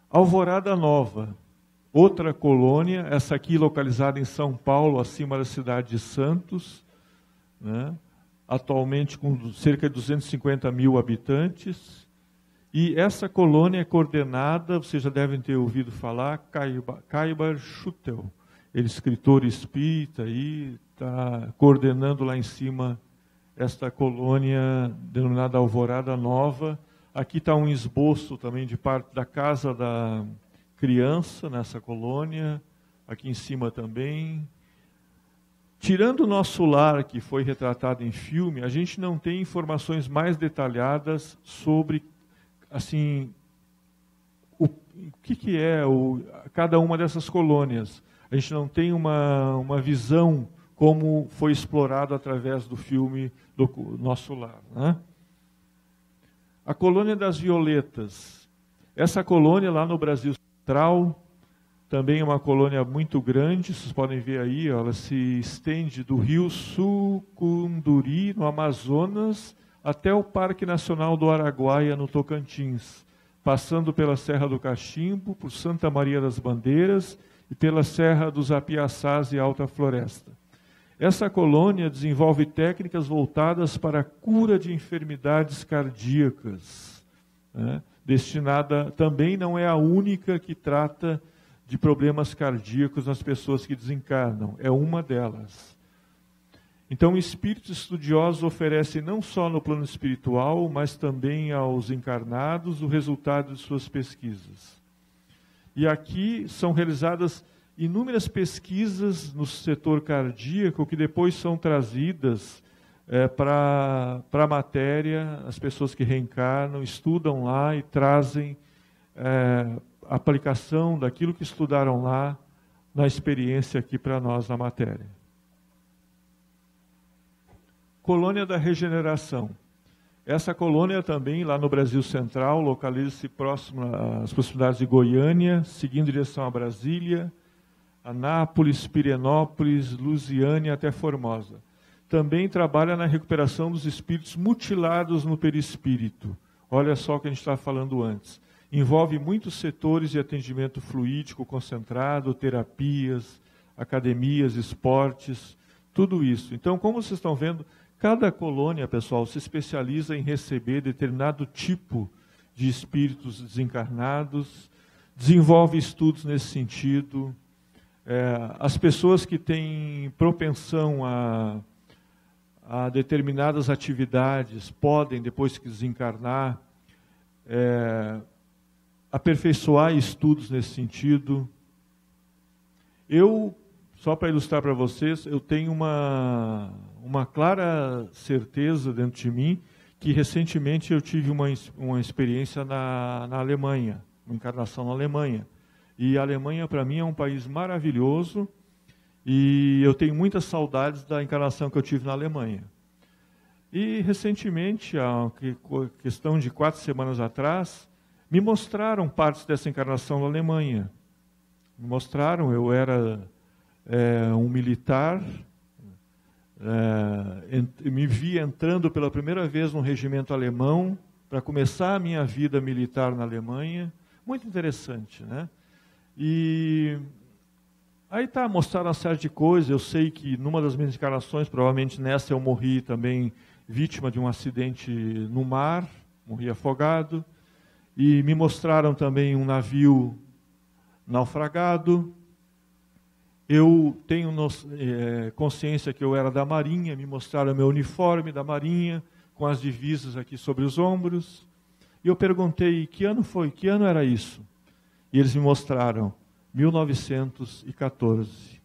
Alvorada Nova, outra colônia, essa aqui localizada em São Paulo, acima da cidade de Santos, né? Atualmente com cerca de 250 mil habitantes. E essa colônia é coordenada, vocês já devem ter ouvido falar, Caibar Schutel. Ele, escritor espírita, está coordenando lá em cima esta colônia denominada Alvorada Nova. Aqui está um esboço também de parte da Casa da Criança, nessa colônia. Aqui em cima também. Tirando o Nosso Lar, que foi retratado em filme, a gente não tem informações mais detalhadas sobre, assim, o que é cada uma dessas colônias. A gente não tem uma visão como foi explorado através do filme do Nosso Lar, né? A colônia das Violetas. Essa colônia lá no Brasil Central também é uma colônia muito grande, vocês podem ver aí, ela se estende do rio Sucunduri, no Amazonas, até o Parque Nacional do Araguaia, no Tocantins, passando pela Serra do Cachimbo, por Santa Maria das Bandeiras e pela Serra dos Apiaçás e Alta Floresta. Essa colônia desenvolve técnicas voltadas para a cura de enfermidades cardíacas, né? Destinada, também não é a única que trata de problemas cardíacos nas pessoas que desencarnam, é uma delas. Então, espíritos estudiosos oferecem não só no plano espiritual, mas também aos encarnados o resultado de suas pesquisas. E aqui são realizadas inúmeras pesquisas no setor cardíaco que depois são trazidas para a matéria, as pessoas que reencarnam, estudam lá e trazem a aplicação daquilo que estudaram lá na experiência aqui para nós na matéria. Colônia da Regeneração. Essa colônia também, lá no Brasil Central, localiza-se próximo às proximidades de Goiânia, seguindo em direção a Brasília, Anápolis, Pirenópolis, Lusiânia até Formosa. Também trabalha na recuperação dos espíritos mutilados no perispírito. Olha só o que a gente estava falando antes. Envolve muitos setores de atendimento fluídico concentrado, terapias, academias, esportes, tudo isso. Então, como vocês estão vendo, cada colônia, pessoal, se especializa em receber determinado tipo de espíritos desencarnados, desenvolve estudos nesse sentido. As pessoas que têm propensão a determinadas atividades podem, depois que desencarnar, aperfeiçoar estudos nesse sentido. Só para ilustrar para vocês, eu tenho uma clara certeza dentro de mim que recentemente eu tive uma experiência na Alemanha, uma encarnação na Alemanha. E a Alemanha, para mim, é um país maravilhoso e eu tenho muitas saudades da encarnação que eu tive na Alemanha. E, recentemente, a questão de 4 semanas atrás, me mostraram partes dessa encarnação na Alemanha. Me mostraram, eu era um militar, me vi entrando pela primeira vez no regimento alemão para começar a minha vida militar na Alemanha. Muito interessante, né? E aí mostraram uma série de coisas. Eu sei que numa das minhas encarnações, provavelmente nessa eu morri também vítima de um acidente no mar, morri afogado. E me mostraram também um navio naufragado. Eu tenho consciência que eu era da Marinha, me mostraram meu uniforme da Marinha, com as divisas aqui sobre os ombros. E eu perguntei, que ano foi? Que ano era isso? E eles me mostraram, 1914.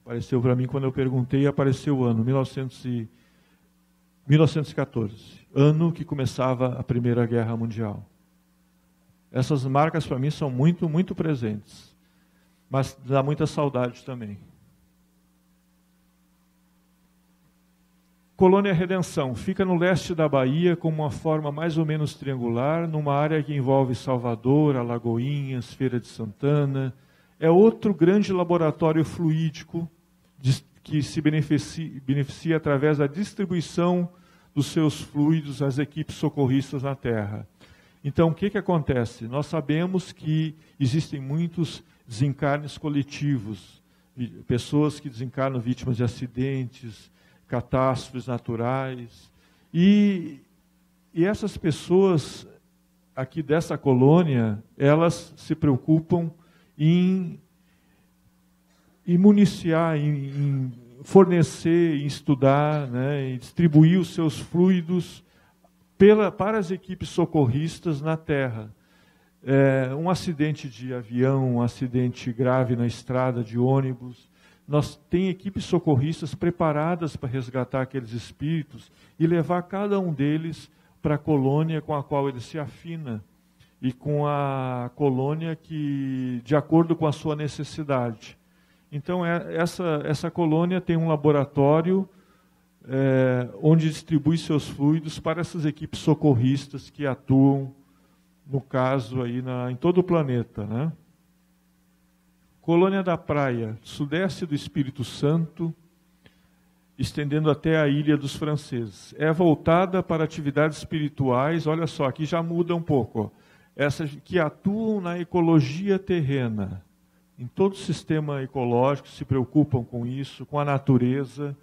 Apareceu para mim, quando eu perguntei, apareceu o ano, 1914. Ano que começava a Primeira Guerra Mundial. Essas marcas para mim são muito, muito presentes. Mas dá muita saudade também. Colônia Redenção. Fica no leste da Bahia com uma forma mais ou menos triangular, numa área que envolve Salvador, Alagoinhas, Feira de Santana. É outro grande laboratório fluídico que se beneficia através da distribuição dos seus fluidos às equipes socorristas na Terra. Então, o que acontece? Nós sabemos que existem muitos desencarnes coletivos, pessoas que desencarnam vítimas de acidentes, catástrofes naturais. E essas pessoas aqui dessa colônia, elas se preocupam em municiar, em fornecer, em estudar, né, em distribuir os seus fluidos para as equipes socorristas na Terra. Um acidente de avião, um acidente grave na estrada de ônibus, tem equipes socorristas preparadas para resgatar aqueles espíritos e levar cada um deles para a colônia com a qual ele se afina e com a colônia que, de acordo com a sua necessidade. Então, essa colônia tem um laboratório onde distribui seus fluidos para essas equipes socorristas que atuam, no caso, aí em todo o planeta, né? Colônia da Praia, sudeste do Espírito Santo, estendendo até a Ilha dos Franceses. É voltada para atividades espirituais, olha só, aqui já muda um pouco, ó. Essas que atuam na ecologia terrena, em todo o sistema ecológico, se preocupam com isso, com a natureza,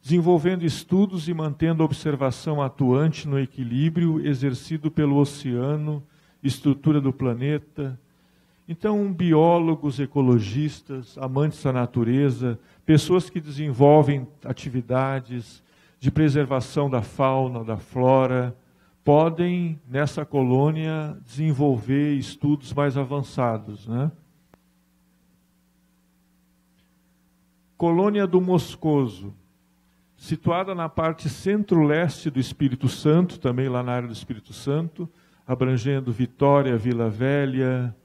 desenvolvendo estudos e mantendo a observação atuante no equilíbrio exercido pelo oceano, estrutura do planeta. Então, biólogos, ecologistas, amantes da natureza, pessoas que desenvolvem atividades de preservação da fauna, da flora, podem, nessa colônia, desenvolver estudos mais avançados, né? Colônia do Moscoso, situada na parte centro-leste do Espírito Santo, também lá na área do Espírito Santo, abrangendo Vitória, Vila Velha,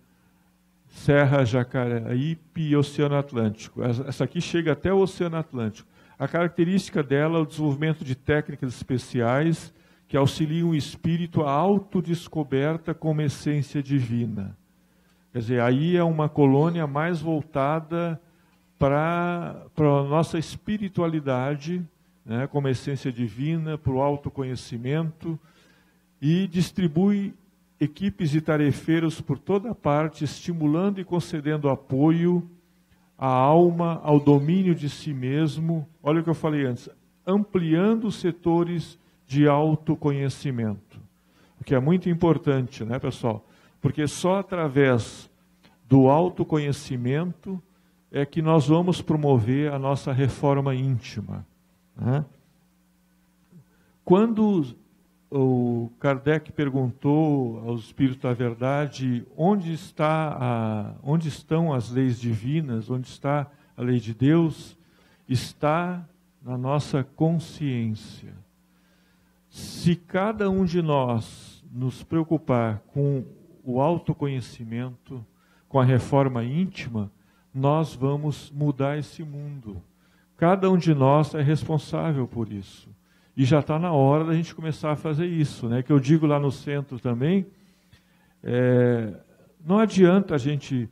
Serra Jacareípe e Oceano Atlântico. Essa aqui chega até o Oceano Atlântico. A característica dela é o desenvolvimento de técnicas especiais que auxiliam o espírito à autodescoberta como essência divina. Quer dizer, aí é uma colônia mais voltada para a nossa espiritualidade, né, como essência divina, para o autoconhecimento, e distribui equipes de tarefeiros por toda parte, estimulando e concedendo apoio à alma, ao domínio de si mesmo. Olha o que eu falei antes, ampliando os setores de autoconhecimento. O que é muito importante, né, pessoal? Porque só através do autoconhecimento é que nós vamos promover a nossa reforma íntima, né? Quando o Kardec perguntou aos Espíritos da Verdade onde estão as leis divinas, onde está a lei de Deus, está na nossa consciência. Se cada um de nós nos preocupar com o autoconhecimento, com a reforma íntima, nós vamos mudar esse mundo. Cada um de nós é responsável por isso. E já está na hora da gente começar a fazer isso, né? Que eu digo lá no centro também, não adianta a gente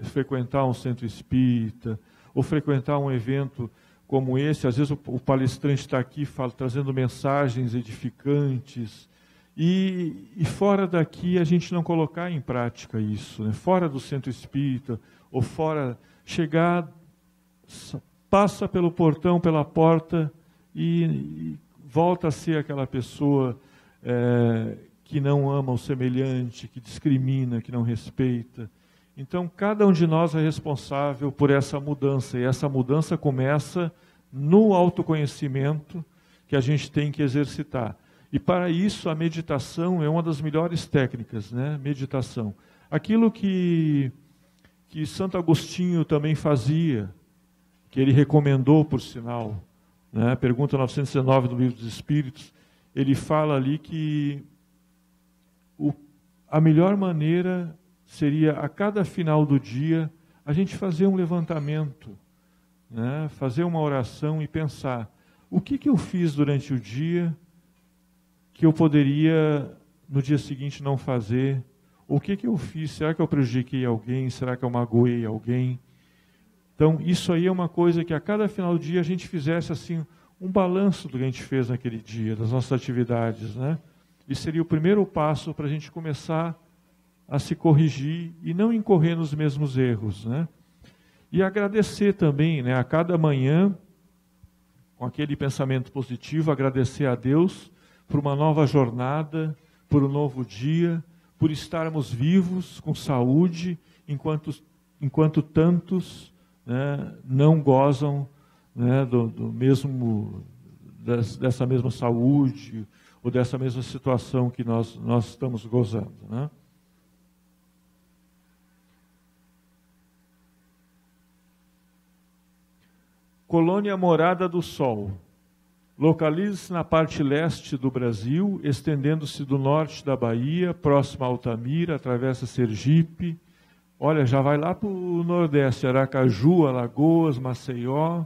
frequentar um centro espírita, ou frequentar um evento como esse, às vezes o palestrante está aqui trazendo mensagens edificantes, e fora daqui a gente não colocar em prática isso, né? Fora do centro espírita, ou fora, chegar, passa pelo portão, pela porta, e volta a ser aquela pessoa que não ama o semelhante, que discrimina, que não respeita. Então, cada um de nós é responsável por essa mudança, e essa mudança começa no autoconhecimento que a gente tem que exercitar. E para isso a meditação é uma das melhores técnicas, né? Meditação. Aquilo que Santo Agostinho também fazia, que ele recomendou, por sinal, né? Pergunta 919 do Livro dos Espíritos, ele fala ali que a melhor maneira seria, a cada final do dia, a gente fazer um levantamento, né? Fazer uma oração e pensar, o que eu fiz durante o dia que eu poderia, no dia seguinte, não fazer? O que eu fiz? Será que eu prejudiquei alguém? Será que eu magoei alguém? Então, isso aí é uma coisa que a cada final do dia a gente fizesse assim, um balanço do que a gente fez naquele dia, das nossas atividades, né? E seria o primeiro passo para a gente começar a se corrigir e não incorrer nos mesmos erros, né? E agradecer também, né, a cada manhã, com aquele pensamento positivo, agradecer a Deus por uma nova jornada, por um novo dia, por estarmos vivos, com saúde, enquanto tantos, né, não gozam, né, dessa mesma saúde, ou dessa mesma situação que nós estamos gozando, né? Colônia Morada do Sol. Localiza-se na parte leste do Brasil, estendendo-se do norte da Bahia, próximo a Altamira, atravessa Sergipe. Olha, já vai lá para o nordeste, Aracaju, Alagoas, Maceió.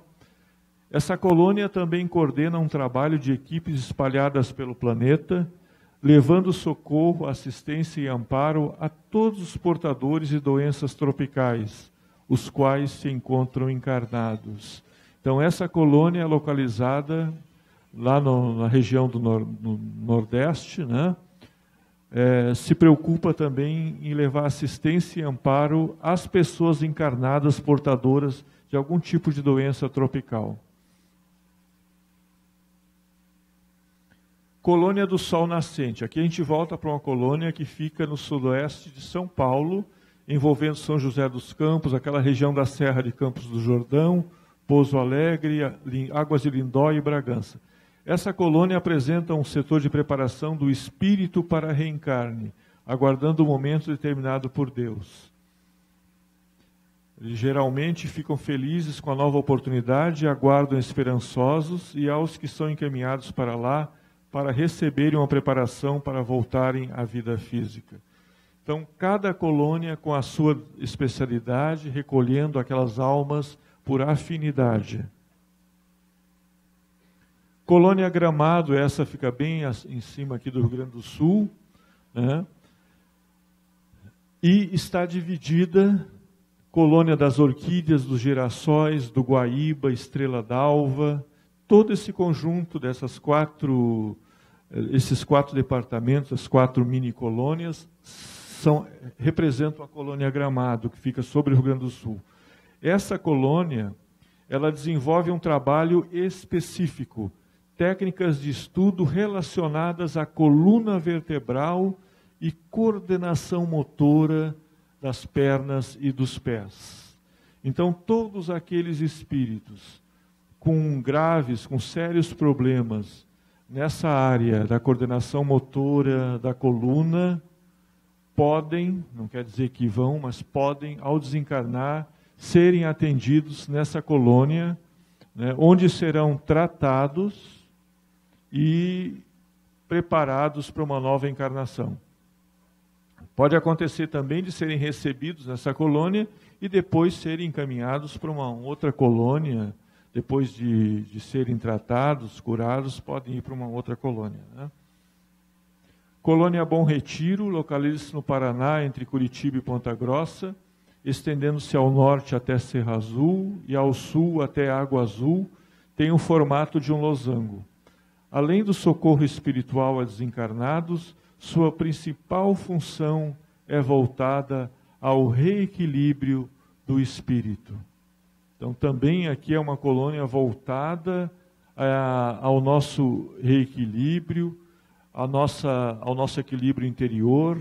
Essa colônia também coordena um trabalho de equipes espalhadas pelo planeta, levando socorro, assistência e amparo a todos os portadores de doenças tropicais, os quais se encontram encarnados. Então, essa colônia é localizada lá na região do Nordeste, né? Se preocupa também em levar assistência e amparo às pessoas encarnadas portadoras de algum tipo de doença tropical. Colônia do Sol Nascente. Aqui a gente volta para uma colônia que fica no sudoeste de São Paulo, envolvendo São José dos Campos, aquela região da Serra de Campos do Jordão, Pouso Alegre, Águas de Lindóia e Bragança. Essa colônia apresenta um setor de preparação do espírito para a reencarne, aguardando o momento determinado por Deus. Eles geralmente ficam felizes com a nova oportunidade, aguardam esperançosos, e aos que são encaminhados para lá, para receberem uma preparação para voltarem à vida física. Então, cada colônia com a sua especialidade, recolhendo aquelas almas por afinidade. Colônia Gramado, essa fica bem em cima aqui do Rio Grande do Sul, né? E está dividida, colônia das orquídeas, dos girassóis, do guaíba, estrela d'alva, todo esse conjunto esses quatro departamentos, as 4 mini-colônias, representam a colônia Gramado, que fica sobre o Rio Grande do Sul. Essa colônia, ela desenvolve um trabalho específico, técnicas de estudo relacionadas à coluna vertebral e coordenação motora das pernas e dos pés. Então, todos aqueles espíritos com sérios problemas nessa área da coordenação motora da coluna, podem, não quer dizer que vão, mas podem, ao desencarnar, serem atendidos nessa colônia, né, onde serão tratados e preparados para uma nova encarnação. Pode acontecer também de serem recebidos nessa colônia e depois serem encaminhados para uma outra colônia, depois de serem tratados, curados, podem ir para uma outra colônia, né? Colônia Bom Retiro, localiza-se no Paraná, entre Curitiba e Ponta Grossa, estendendo-se ao norte até Serra Azul e ao sul até Água Azul, tem o formato de um losango. Além do socorro espiritual a desencarnados, sua principal função é voltada ao reequilíbrio do espírito. Então, também aqui é uma colônia voltada ao nosso reequilíbrio, ao nosso equilíbrio interior,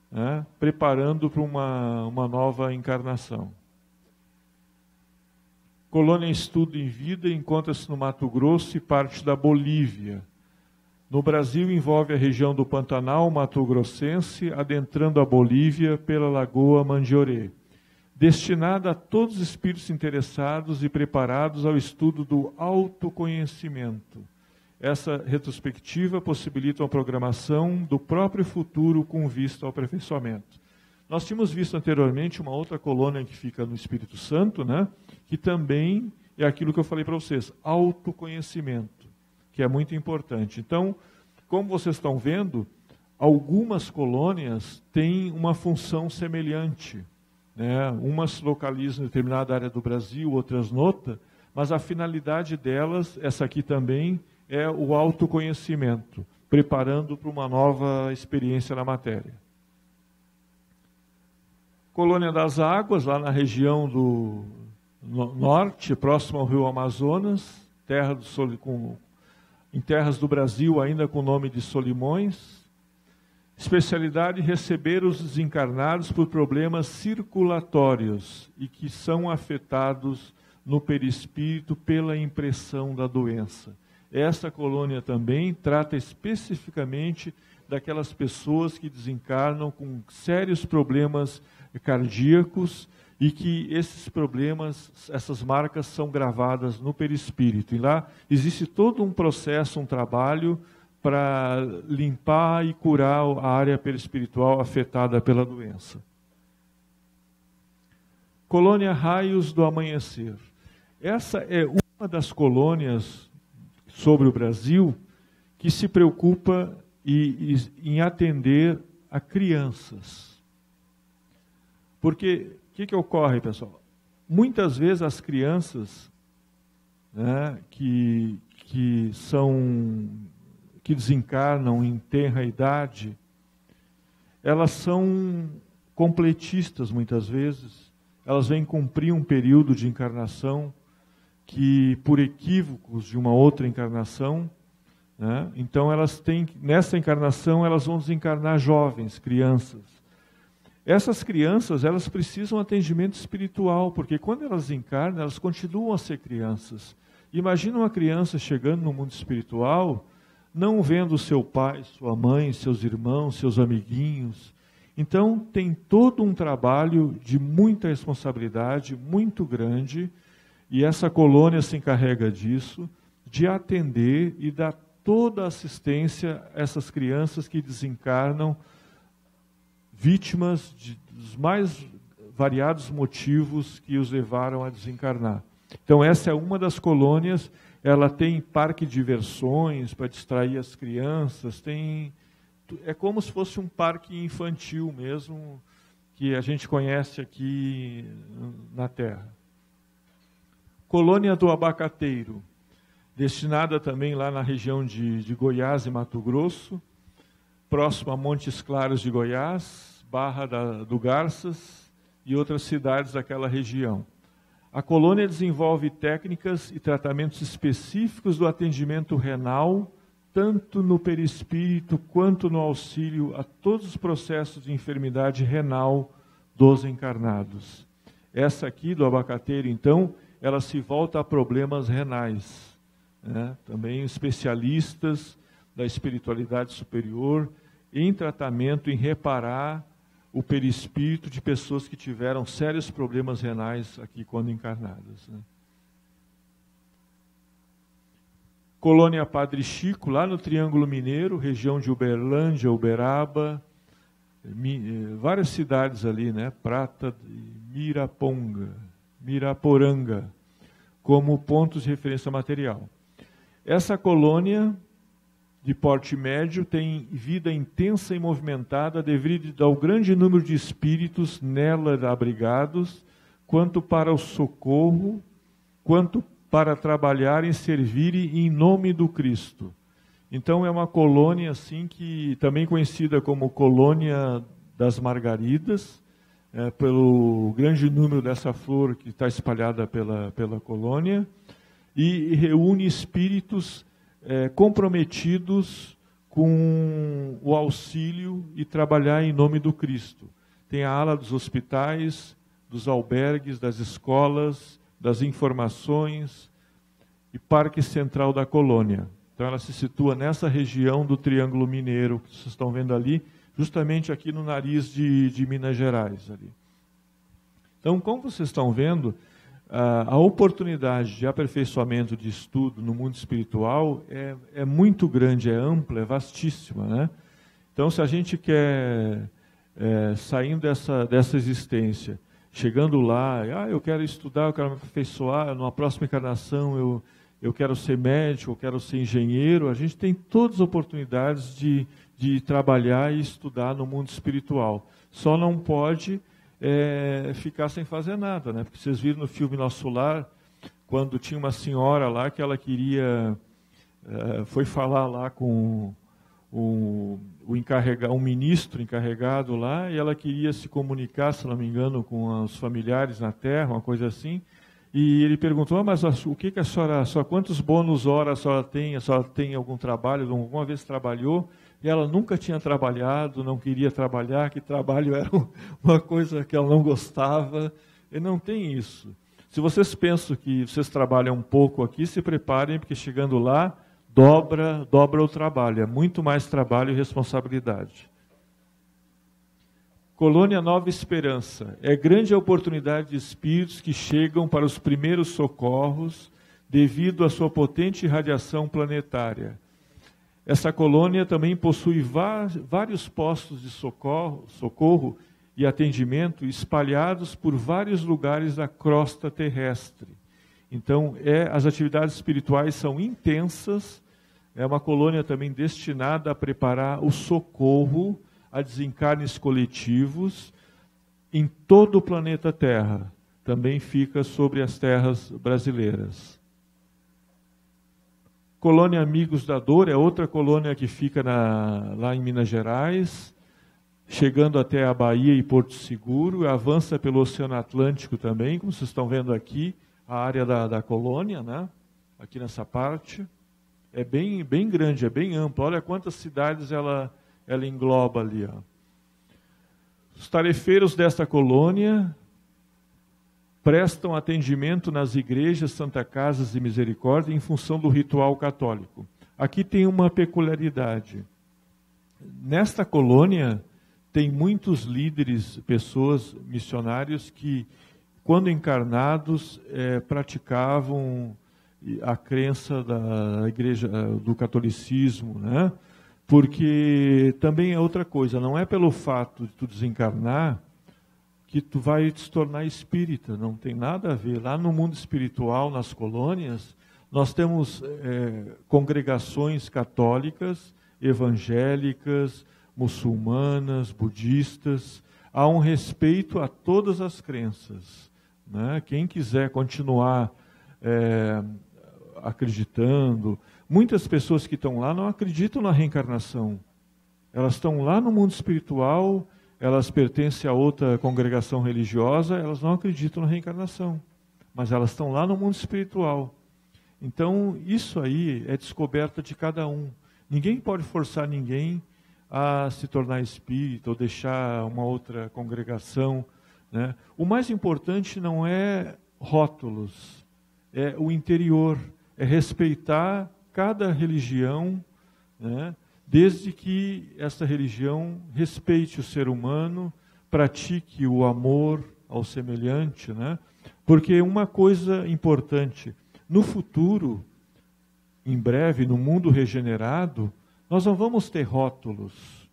né, preparando para uma nova encarnação. Colônia Estudo em Vida encontra-se no Mato Grosso e parte da Bolívia. No Brasil, envolve a região do Pantanal Mato Grossense, adentrando a Bolívia pela Lagoa Mandioré. Destinada a todos os espíritos interessados e preparados ao estudo do autoconhecimento. Essa retrospectiva possibilita uma programação do próprio futuro com vista ao aperfeiçoamento. Nós tínhamos visto anteriormente uma outra colônia que fica no Espírito Santo, né, que também é aquilo que eu falei para vocês, autoconhecimento, que é muito importante. Então, como vocês estão vendo, algumas colônias têm uma função semelhante, né? Umas se localizam em determinada área do Brasil, outras noutra, mas a finalidade delas, essa aqui também, é o autoconhecimento, preparando para uma nova experiência na matéria. Colônia das Águas, lá na região do norte, próximo ao rio Amazonas, em terras do Brasil, ainda com o nome de Solimões. Especialidade: receber os desencarnados por problemas circulatórios e que são afetados no perispírito pela impressão da doença. Esta colônia também trata especificamente daquelas pessoas que desencarnam com sérios problemas cardíacos e que esses problemas, essas marcas são gravadas no perispírito. E lá existe todo um processo, um trabalho para limpar e curar a área perispiritual afetada pela doença. Colônia Raios do Amanhecer. Essa é uma das colônias sobre o Brasil que se preocupa em atender a crianças. Porque o que ocorre, pessoal? Muitas vezes as crianças, né, que desencarnam em tenra idade, elas são completistas muitas vezes. Elas vêm cumprir um período de encarnação que, por equívocos de uma outra encarnação, né, então elas têm, nessa encarnação, elas vão desencarnar jovens, crianças. Essas crianças, elas precisam de atendimento espiritual, porque quando elas encarnam, elas continuam a ser crianças. Imagina uma criança chegando no mundo espiritual, não vendo seu pai, sua mãe, seus irmãos, seus amiguinhos. Então, tem todo um trabalho de muita responsabilidade, muito grande, e essa colônia se encarrega disso, de atender e dar toda a assistência a essas crianças que desencarnam, vítimas dos mais variados motivos que os levaram a desencarnar. Então, essa é uma das colônias. Ela tem parque de diversões para distrair as crianças, é como se fosse um parque infantil mesmo, que a gente conhece aqui na Terra. Colônia do Abacateiro, destinada também lá na região de Goiás e Mato Grosso, próximo a Montes Claros de Goiás, Barra do Garças e outras cidades daquela região. A colônia desenvolve técnicas e tratamentos específicos do atendimento renal, tanto no perispírito quanto no auxílio a todos os processos de enfermidade renal dos encarnados. Essa aqui do Abacateiro, então, ela se volta a problemas renais, né? Também especialistas da espiritualidade superior em tratamento, em reparar o perispírito de pessoas que tiveram sérios problemas renais aqui quando encarnadas, né? Colônia Padre Chico, lá no Triângulo Mineiro, região de Uberlândia, Uberaba, várias cidades ali, né? Prata e Miraporanga, como pontos de referência material. Essa colônia de porte médio tem vida intensa e movimentada devido ao grande número de espíritos nela abrigados, quanto para o socorro, quanto para trabalhar e servir em nome do Cristo. Então é uma colônia assim que também conhecida como colônia das Margaridas, pelo grande número dessa flor que está espalhada pela colônia, e reúne espíritos comprometidos com o auxílio e trabalhar em nome do Cristo. Tem a ala dos hospitais, dos albergues, das escolas, das informações e parque central da colônia. Então ela se situa nessa região do Triângulo Mineiro, que vocês estão vendo ali, justamente aqui no nariz de Minas Gerais. Ali. Então, como vocês estão vendo, a oportunidade de aperfeiçoamento de estudo no mundo espiritual é muito grande, é ampla, é vastíssima, né? Então, se a gente quer, saindo dessa existência, chegando lá, eu quero estudar, eu quero me aperfeiçoar, numa próxima encarnação eu quero ser médico, eu quero ser engenheiro, a gente tem todas as oportunidades de trabalhar e estudar no mundo espiritual. Só não pode ficar sem fazer nada, né? Porque vocês viram no filme Nosso Lar, quando tinha uma senhora lá que ela queria, foi falar lá com um ministro encarregado lá, e ela queria se comunicar, se não me engano, com os familiares na Terra, uma coisa assim, e ele perguntou, mas o que a senhora, quantos bônus horas a senhora tem algum trabalho, alguma vez trabalhou? E ela nunca tinha trabalhado, não queria trabalhar, que trabalho era uma coisa que ela não gostava, e não tem isso. Se vocês pensam que vocês trabalham um pouco aqui, se preparem, porque chegando lá, dobra o trabalho, é muito mais trabalho e responsabilidade. Colônia Nova Esperança. É grande a oportunidade de espíritos que chegam para os primeiros socorros devido à sua potente radiação planetária. Essa colônia também possui vários postos de socorro e atendimento espalhados por vários lugares da crosta terrestre. Então, as atividades espirituais são intensas. É uma colônia também destinada a preparar o socorro a desencarnes coletivos em todo o planeta Terra. Também fica sobre as terras brasileiras. Colônia Amigos da Dor é outra colônia que fica lá em Minas Gerais, chegando até a Bahia e Porto Seguro, avança pelo Oceano Atlântico também, como vocês estão vendo aqui, a área da colônia, né? Aqui nessa parte. É bem grande, é bem ampla. Olha quantas cidades ela engloba ali. Ó. Os tarefeiros desta colônia prestam atendimento nas igrejas, Santa Casas e Misericórdia em função do ritual católico. Aqui tem uma peculiaridade. Nesta colônia tem muitos líderes, pessoas, missionários que, quando encarnados, praticavam a crença da igreja, do catolicismo, né? Porque também é outra coisa, não é pelo fato de tu desencarnar que tu vai te tornar espírita, não tem nada a ver. Lá no mundo espiritual, nas colônias, nós temos congregações católicas, evangélicas, muçulmanas, budistas, há um respeito a todas as crenças, né? Quem quiser continuar acreditando, muitas pessoas que estão lá não acreditam na reencarnação, elas estão lá no mundo espiritual, elas pertencem a outra congregação religiosa, elas não acreditam na reencarnação, mas elas estão lá no mundo espiritual. Então, isso aí é descoberta de cada um. Ninguém pode forçar ninguém a se tornar espírita ou deixar uma outra congregação, né? O mais importante não é rótulos, é o interior, é respeitar cada religião, né? Desde que essa religião respeite o ser humano, pratique o amor ao semelhante, né? Porque uma coisa importante, no futuro, em breve, no mundo regenerado, nós não vamos ter rótulos,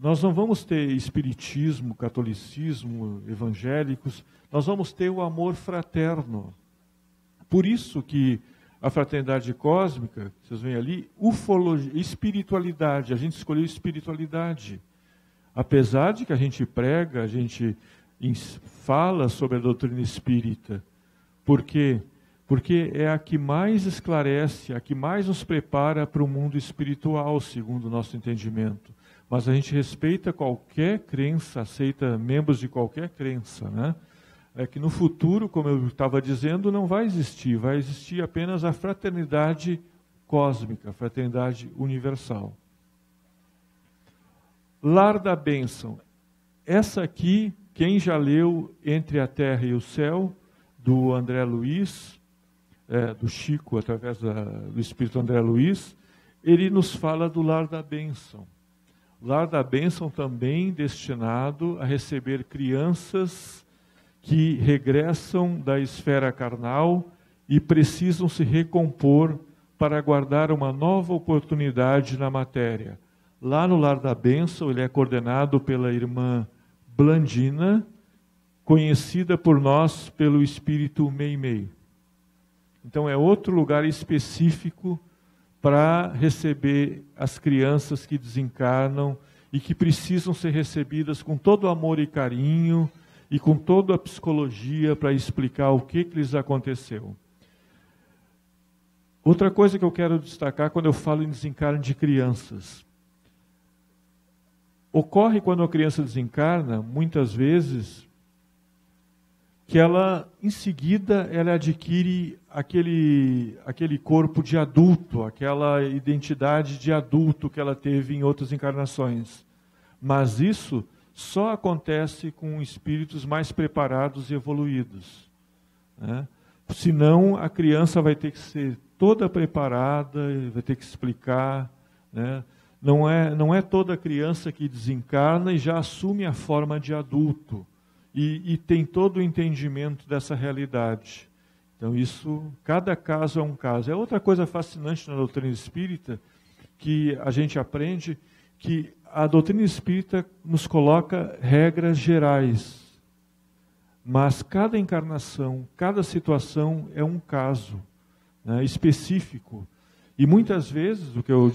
nós não vamos ter espiritismo, catolicismo, evangélicos, nós vamos ter o amor fraterno. Por isso que a fraternidade cósmica, vocês veem ali, ufologia, espiritualidade, a gente escolheu espiritualidade. Apesar de que a gente prega, a gente fala sobre a doutrina espírita. Por quê? Porque é a que mais esclarece, a que mais nos prepara para o mundo espiritual, segundo o nosso entendimento. Mas a gente respeita qualquer crença, aceita membros de qualquer crença, né? É que no futuro, como eu estava dizendo, não vai existir apenas a fraternidade cósmica, a fraternidade universal. Lar da Bênção. Essa aqui, quem já leu Entre a Terra e o Céu, do André Luiz, do Chico, através do Espírito André Luiz, ele nos fala do Lar da Bênção. Lar da Bênção também destinado a receber crianças que regressam da esfera carnal e precisam se recompor para aguardar uma nova oportunidade na matéria. Lá no Lar da Bênção, ele é coordenado pela irmã Blandina, conhecida por nós pelo espírito Meimei. Então é outro lugar específico para receber as crianças que desencarnam e que precisam ser recebidas com todo amor e carinho, e com toda a psicologia para explicar o que lhes aconteceu. Outra coisa que eu quero destacar quando eu falo em desencarne de crianças. Ocorre quando a criança desencarna, muitas vezes, que ela, em seguida, ela adquire aquele corpo de adulto, aquela identidade de adulto que ela teve em outras encarnações. Mas isso só acontece com espíritos mais preparados e evoluídos, né? Senão a criança vai ter que ser toda preparada, vai ter que explicar, né? Não é toda criança que desencarna e já assume a forma de adulto e tem todo o entendimento dessa realidade. Então isso, cada caso é um caso. É outra coisa fascinante na doutrina espírita, que a gente aprende, que a doutrina espírita nos coloca regras gerais, mas cada encarnação, cada situação é um caso, né, específico. E muitas vezes, o que eu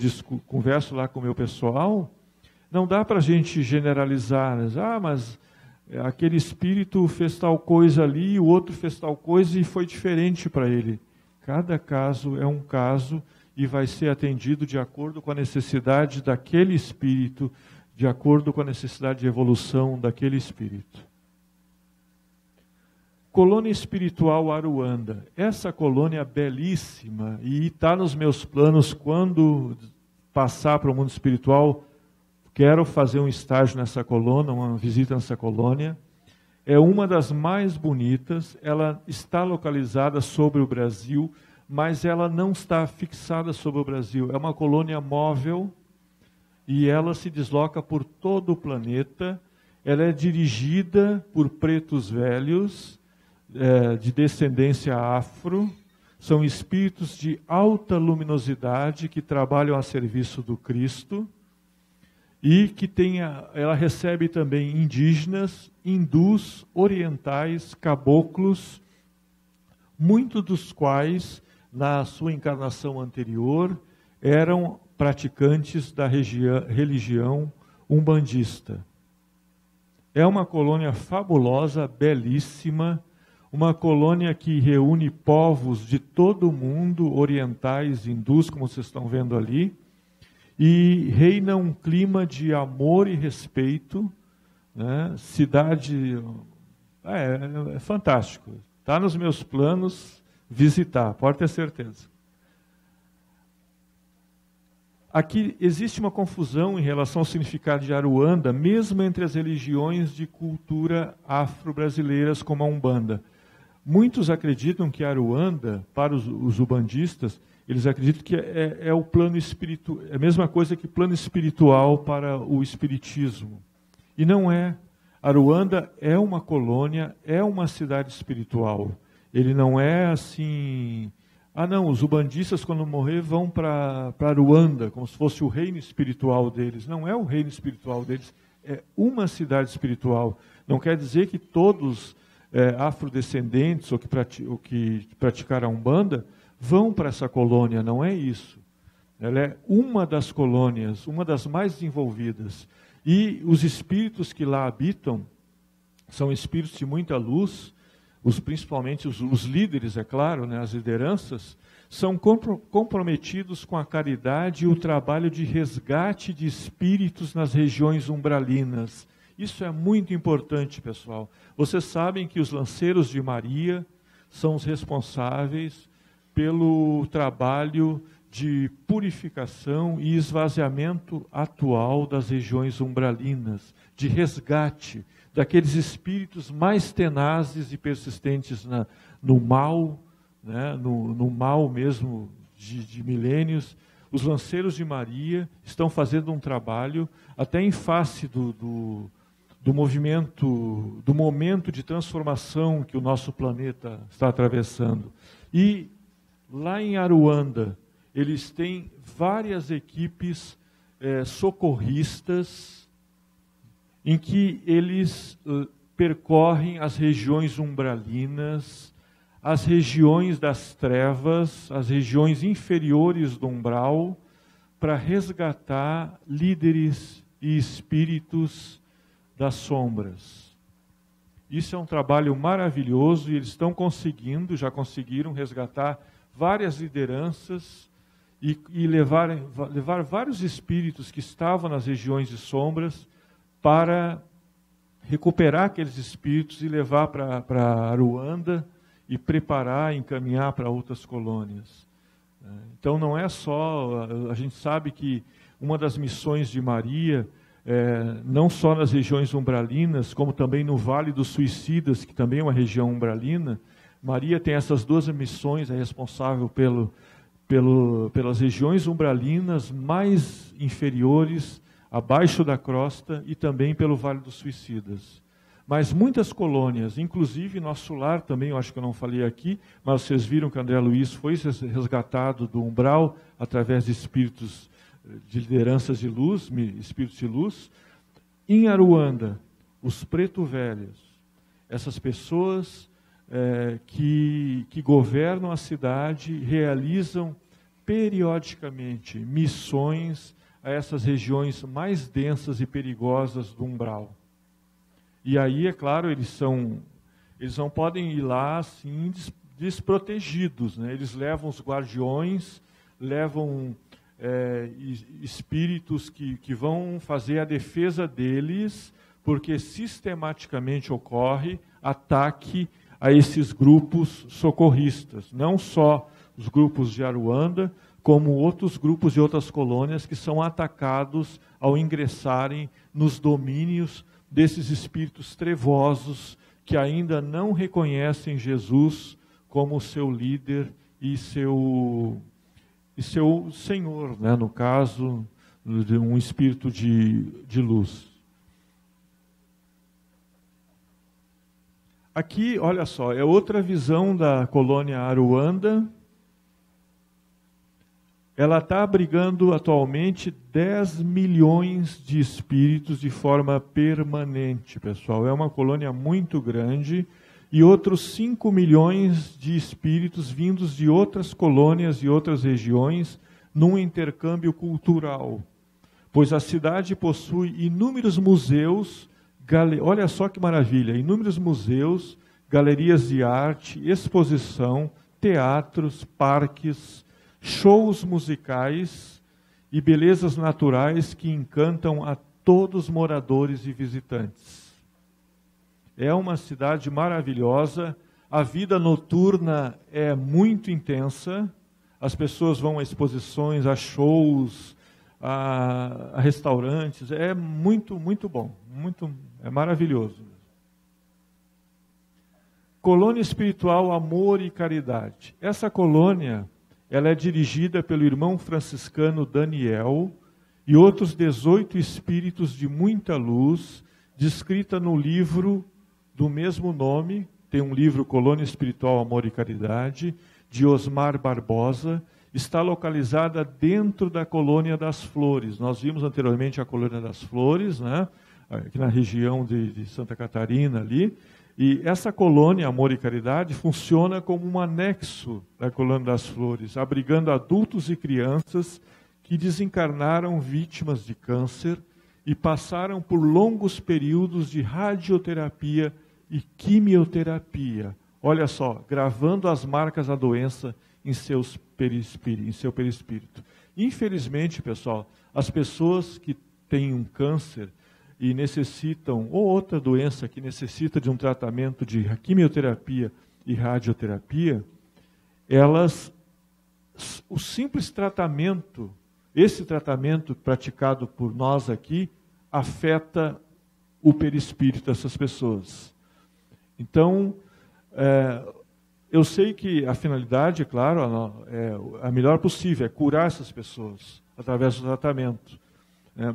converso lá com o meu pessoal, não dá para a gente generalizar, mas aquele espírito fez tal coisa ali, o outro fez tal coisa e foi diferente para ele. Cada caso é um caso e vai ser atendido de acordo com a necessidade daquele espírito, de acordo com a necessidade de evolução daquele espírito. Colônia Espiritual Aruanda. Essa colônia é belíssima e está nos meus planos. Quando passar para o mundo espiritual, quero fazer um estágio nessa colônia, uma visita nessa colônia. É uma das mais bonitas, ela está localizada sobre o Brasil, mas ela não está fixada sobre o Brasil. É uma colônia móvel e ela se desloca por todo o planeta. Ela é dirigida por pretos velhos, de descendência afro, são espíritos de alta luminosidade que trabalham a serviço do Cristo e que ela recebe também indígenas, hindus, orientais, caboclos, muitos dos quais, na sua encarnação anterior, eram praticantes da religião umbandista. É uma colônia fabulosa, belíssima, uma colônia que reúne povos de todo o mundo, orientais, hindus, como vocês estão vendo ali, e reina um clima de amor e respeito, né? Cidade, é fantástico. Está nos meus planos visitar, pode ter certeza. Aqui existe uma confusão em relação ao significado de Aruanda, mesmo entre as religiões de cultura afro-brasileiras, como a Umbanda. Muitos acreditam que Aruanda, para os ubandistas, eles acreditam que é o plano espiritual, é a mesma coisa que plano espiritual para o espiritismo. E não é. Aruanda é uma colônia, é uma cidade espiritual. Ele não é assim... os ubandistas, quando morrer, vão para Aruanda, como se fosse o reino espiritual deles. Não é o reino espiritual deles, é uma cidade espiritual. Não quer dizer que todos afrodescendentes ou que praticaram a Umbanda vão para essa colônia, não é isso. Ela é uma das colônias, uma das mais desenvolvidas. E os espíritos que lá habitam são espíritos de muita luz, principalmente os líderes, é claro, né, as lideranças, são comprometidos com a caridade e o trabalho de resgate de espíritos nas regiões umbralinas. Isso é muito importante, pessoal. Vocês sabem que os lanceiros de Maria são os responsáveis pelo trabalho de purificação e esvaziamento atual das regiões umbralinas, de resgate daqueles espíritos mais tenazes e persistentes no mal, né, no mal mesmo de milênios. Os lanceiros de Maria estão fazendo um trabalho, até em face do momento de transformação que o nosso planeta está atravessando. E lá em Aruanda, eles têm várias equipes socorristas, em que eles percorrem as regiões umbralinas, as regiões das trevas, as regiões inferiores do umbral, para resgatar líderes e espíritos das sombras. Isso é um trabalho maravilhoso e eles estão já conseguiram resgatar várias lideranças e levar vários espíritos que estavam nas regiões de sombras para recuperar aqueles espíritos e levar para Aruanda e preparar, encaminhar para outras colônias. Então não é só, a gente sabe que uma das missões de Maria, não só nas regiões umbralinas, como também no Vale dos Suicidas, que também é uma região umbralina, Maria tem essas duas missões, é responsável pelas regiões umbralinas mais inferiores, abaixo da crosta, e também pelo Vale dos Suicidas. Mas muitas colônias, inclusive nosso lar também, eu acho que eu não falei aqui, mas vocês viram que André Luiz foi resgatado do umbral através de espíritos de lideranças de luz, espíritos de luz. Em Aruanda, os preto velhos, essas pessoas que governam a cidade, realizam periodicamente missões a essas regiões mais densas e perigosas do umbral. E aí, é claro, eles não podem ir lá assim desprotegidos, né? Eles levam os guardiões, levam espíritos que vão fazer a defesa deles, porque sistematicamente ocorre ataque a esses grupos socorristas, não só os grupos de Aruanda, como outros grupos de outras colônias que são atacados ao ingressarem nos domínios desses espíritos trevosos que ainda não reconhecem Jesus como seu líder e seu Senhor, né? No caso de um espírito de luz. Aqui, olha só, é outra visão da colônia Aruanda. Ela está abrigando atualmente 10 milhões de espíritos de forma permanente, pessoal. É uma colônia muito grande. E outros 5 milhões de espíritos vindos de outras colônias e outras regiões num intercâmbio cultural. Pois a cidade possui inúmeros museus, olha só que maravilha, inúmeros museus, galerias de arte, exposição, teatros, parques, shows musicais e belezas naturais que encantam a todos os moradores e visitantes. É uma cidade maravilhosa, a vida noturna é muito intensa, as pessoas vão a exposições, a shows, a restaurantes, é muito, muito bom, é maravilhoso. Colônia Espiritual Amor e Caridade. Essa colônia, ela é dirigida pelo irmão franciscano Daniel e outros 18 espíritos de muita luz, descrita no livro do mesmo nome, tem um livro Colônia Espiritual Amor e Caridade, de Osmar Barbosa, está localizada dentro da Colônia das Flores. Nós vimos anteriormente a Colônia das Flores, né? Aqui na região de Santa Catarina ali, e essa colônia Amor e Caridade funciona como um anexo da Colônia das Flores, abrigando adultos e crianças que desencarnaram vítimas de câncer e passaram por longos períodos de radioterapia e quimioterapia. Olha só, gravando as marcas da doença em seu perispírito. Infelizmente, pessoal, as pessoas que têm um câncer e necessitam, ou outra doença que necessita de um tratamento de quimioterapia e radioterapia, o simples tratamento, esse tratamento praticado por nós aqui, afeta o perispírito dessas pessoas. Então, eu sei que a finalidade, é claro, é a melhor possível, é curar essas pessoas através do tratamento.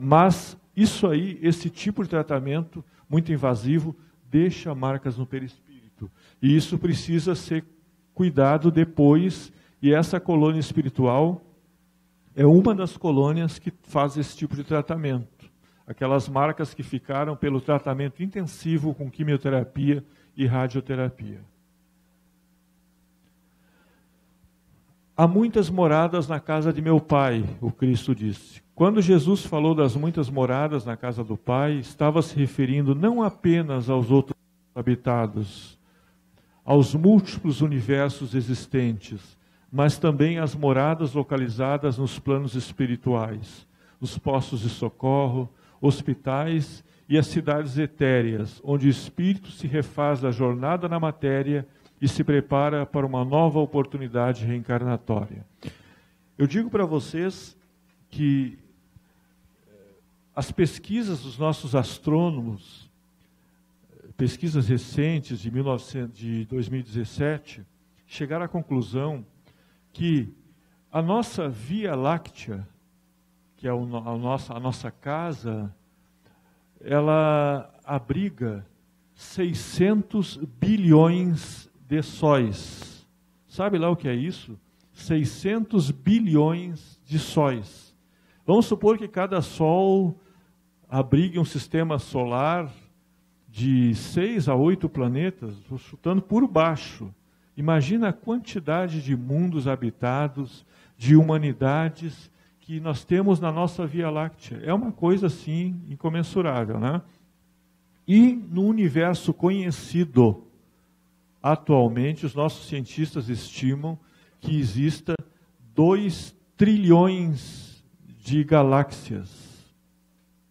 Mas isso aí, esse tipo de tratamento muito invasivo, deixa marcas no perispírito. E isso precisa ser cuidado depois, e essa colônia espiritual é uma das colônias que faz esse tipo de tratamento. Aquelas marcas que ficaram pelo tratamento intensivo com quimioterapia e radioterapia. Há muitas moradas na casa de meu Pai, o Cristo disse. Quando Jesus falou das muitas moradas na casa do Pai, estava se referindo não apenas aos outros habitados, aos múltiplos universos existentes, mas também às moradas localizadas nos planos espirituais, os postos de socorro, hospitais e as cidades etéreas, onde o espírito se refaz da jornada na matéria e se prepara para uma nova oportunidade reencarnatória. Eu digo para vocês que as pesquisas dos nossos astrônomos, pesquisas recentes de 2017, chegaram à conclusão que A nossa Via Láctea, que é a nossa casa, ela abriga 600 bilhões de sóis. Sabe lá o que é isso? 600 bilhões de sóis. Vamos supor que cada sol abrigue um sistema solar de 6 a 8 planetas, estou chutando por baixo. Imagina a quantidade de mundos habitados, de humanidades que nós temos na nossa Via Láctea. É uma coisa, assim, incomensurável, né? E no universo conhecido, atualmente, os nossos cientistas estimam que exista 2 trilhões de galáxias.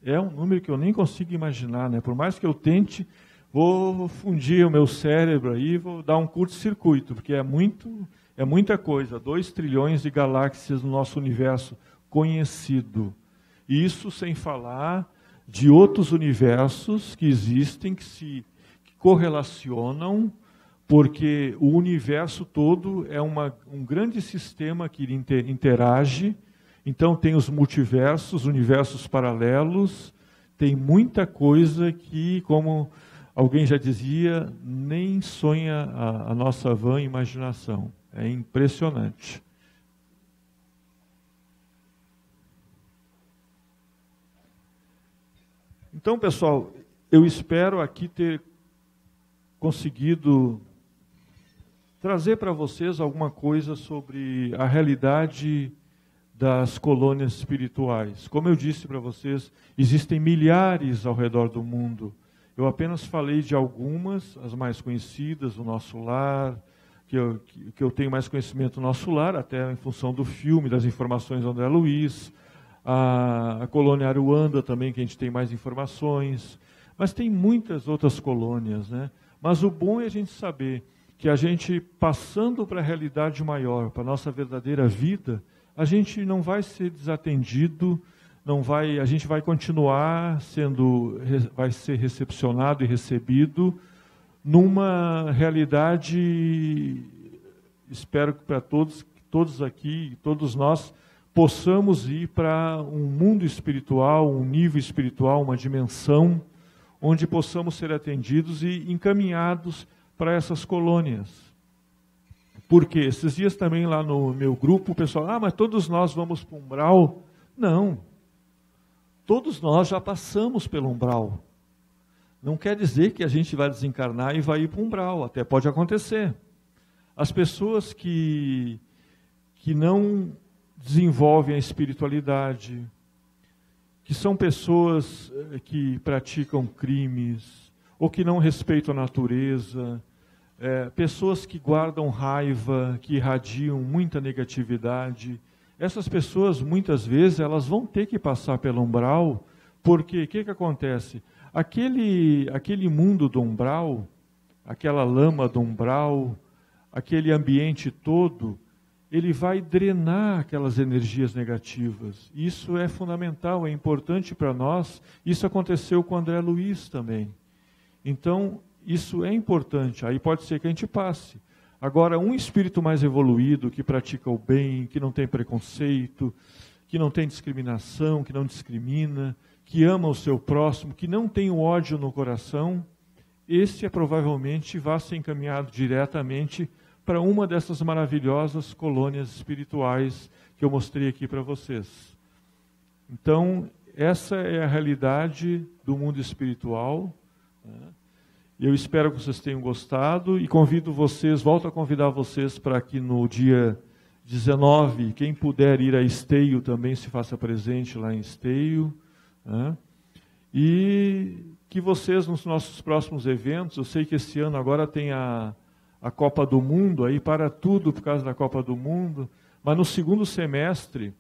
É um número que eu nem consigo imaginar, né? Por mais que eu tente, vou fundir o meu cérebro aí, vou dar um curto-circuito, porque é muita coisa. 2 trilhões de galáxias no nosso universo conhecido. Isso sem falar de outros universos que existem, que correlacionam, porque o universo todo é um grande sistema que interage. Então tem os multiversos, universos paralelos, tem muita coisa que, como alguém já dizia, nem sonha a nossa vã imaginação. É impressionante. Então, pessoal, eu espero aqui ter conseguido trazer para vocês alguma coisa sobre a realidade das colônias espirituais. Como eu disse para vocês, existem milhares ao redor do mundo. Eu apenas falei de algumas, as mais conhecidas, o Nosso Lar, que eu tenho mais conhecimento do Nosso Lar, até em função do filme, das informações do André Luiz, a colônia Aruanda também, que a gente tem mais informações, mas tem muitas outras colônias, né? Mas o bom é a gente saber que a gente, passando para a realidade maior, para a nossa verdadeira vida, a gente não vai ser desatendido, a gente vai continuar vai ser recepcionado e recebido numa realidade, espero que para todos aqui, todos nós, possamos ir para um mundo espiritual, um nível espiritual, uma dimensão, onde possamos ser atendidos e encaminhados para essas colônias. Porque esses dias também lá no meu grupo, o pessoal, mas todos nós vamos para o umbral? Não. Todos nós já passamos pelo umbral. Não quer dizer que a gente vai desencarnar e vai ir para o umbral, até pode acontecer. As pessoas que não desenvolvem a espiritualidade, que são pessoas que praticam crimes, ou que não respeitam a natureza, pessoas que guardam raiva, que irradiam muita negatividade, essas pessoas, muitas vezes, elas vão ter que passar pelo umbral, porque o que acontece? Aquele mundo do umbral, aquela lama do umbral, aquele ambiente todo, ele vai drenar aquelas energias negativas. Isso é fundamental, é importante para nós. Isso aconteceu com André Luiz também. Então, isso é importante. Aí pode ser que a gente passe. Agora, um espírito mais evoluído, que pratica o bem, que não tem preconceito, que não tem discriminação, que não discrimina, que ama o seu próximo, que não tem o ódio no coração, esse provavelmente vai ser encaminhado diretamente para uma dessas maravilhosas colônias espirituais que eu mostrei aqui para vocês. Então, essa é a realidade do mundo espiritual, né? Eu espero que vocês tenham gostado e volto a convidar vocês para que no dia 19, quem puder ir a Esteio também se faça presente lá em Esteio, né? E que vocês, nos nossos próximos eventos, eu sei que esse ano agora tem a Copa do Mundo, aí para tudo por causa da Copa do Mundo, mas no segundo semestre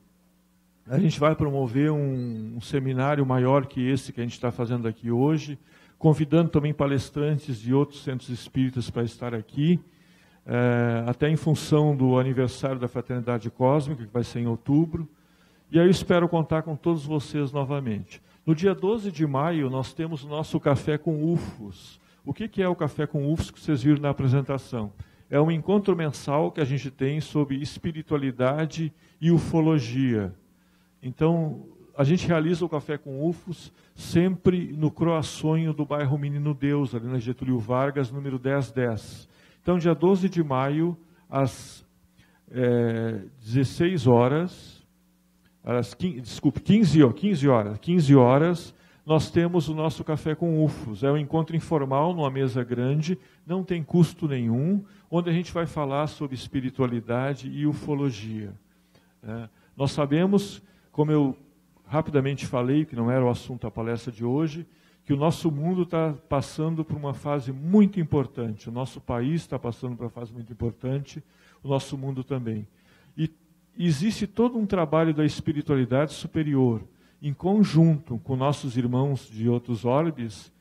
a gente vai promover um seminário maior que esse que a gente está fazendo aqui hoje, convidando também palestrantes de outros centros espíritas para estar aqui, até em função do aniversário da Fraternidade Cósmica, que vai ser em outubro, e aí eu espero contar com todos vocês novamente. No dia 12 de maio nós temos o nosso Café com UFOs. O que é o Café com UFOs que vocês viram na apresentação? é um encontro mensal que a gente tem sobre espiritualidade e ufologia. Então, a gente realiza o Café com UFOs sempre no Croaçonho do bairro Menino Deus, ali na Getúlio Vargas, número 1010. Então, dia 12 de maio, às 16 horas, às 15 horas, nós temos o nosso Café com UFOs. É um encontro informal, numa mesa grande, não tem custo nenhum, onde a gente vai falar sobre espiritualidade e ufologia. Nós sabemos, como eu rapidamente falei, que não era o assunto da palestra de hoje, que o nosso mundo está passando por uma fase muito importante, o nosso país está passando por uma fase muito importante, o nosso mundo também. E existe todo um trabalho da espiritualidade superior, em conjunto com nossos irmãos de outros orbes,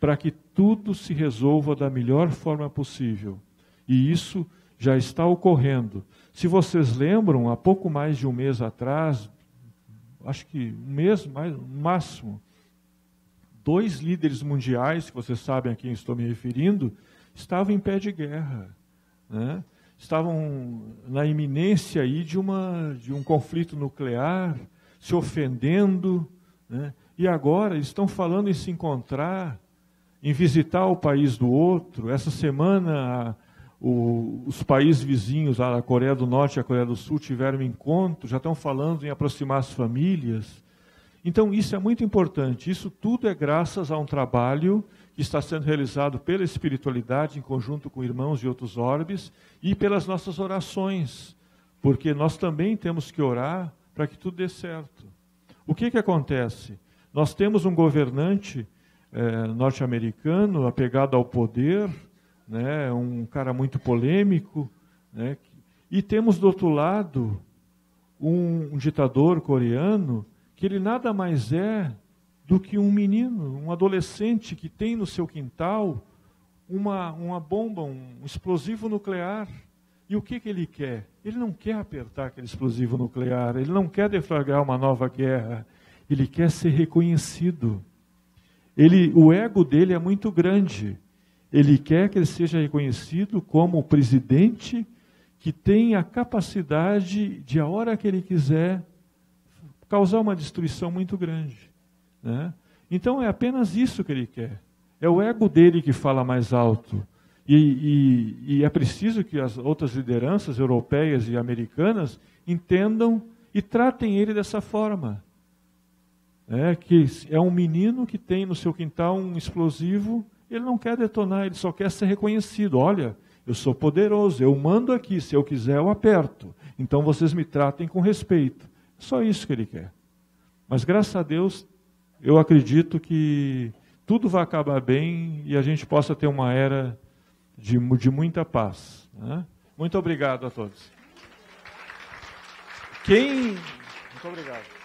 para que tudo se resolva da melhor forma possível. E isso já está ocorrendo. Se vocês lembram, há pouco mais de um mês atrás, acho que um mês mais, no máximo, 2 líderes mundiais, que vocês sabem a quem estou me referindo, estavam em pé de guerra, né? Estavam na iminência aí de um conflito nuclear, se ofendendo, né? E agora estão falando em se encontrar, em visitar o país do outro. Essa semana, os países vizinhos, a Coreia do Norte e a Coreia do Sul, tiveram um encontro, já estão falando em aproximar as famílias. Então, isso é muito importante. Isso tudo é graças a um trabalho que está sendo realizado pela espiritualidade, em conjunto com irmãos de outros orbes, e pelas nossas orações, porque nós também temos que orar para que tudo dê certo. O que acontece? Nós temos um governante norte-americano apegado ao poder, né, um cara muito polêmico, né, e temos do outro lado um ditador coreano que ele nada mais é do que um menino, um adolescente que tem no seu quintal uma bomba, um explosivo nuclear. E o que ele quer? Ele não quer apertar aquele explosivo nuclear, ele não quer deflagrar uma nova guerra, ele quer ser reconhecido. O ego dele é muito grande. Ele quer que ele seja reconhecido como o presidente que tem a capacidade de, a hora que ele quiser, causar uma destruição muito grande, né? Então é apenas isso que ele quer. É o ego dele que fala mais alto. E é preciso que as outras lideranças europeias e americanas entendam e tratem ele dessa forma. Que é um menino que tem no seu quintal um explosivo, ele não quer detonar, ele só quer ser reconhecido. Olha, eu sou poderoso, eu mando aqui, se eu quiser eu aperto. Então vocês me tratem com respeito. Só isso que ele quer. Mas graças a Deus, eu acredito que tudo vai acabar bem e a gente possa ter uma era de muita paz, né? Muito obrigado a todos. Muito obrigado.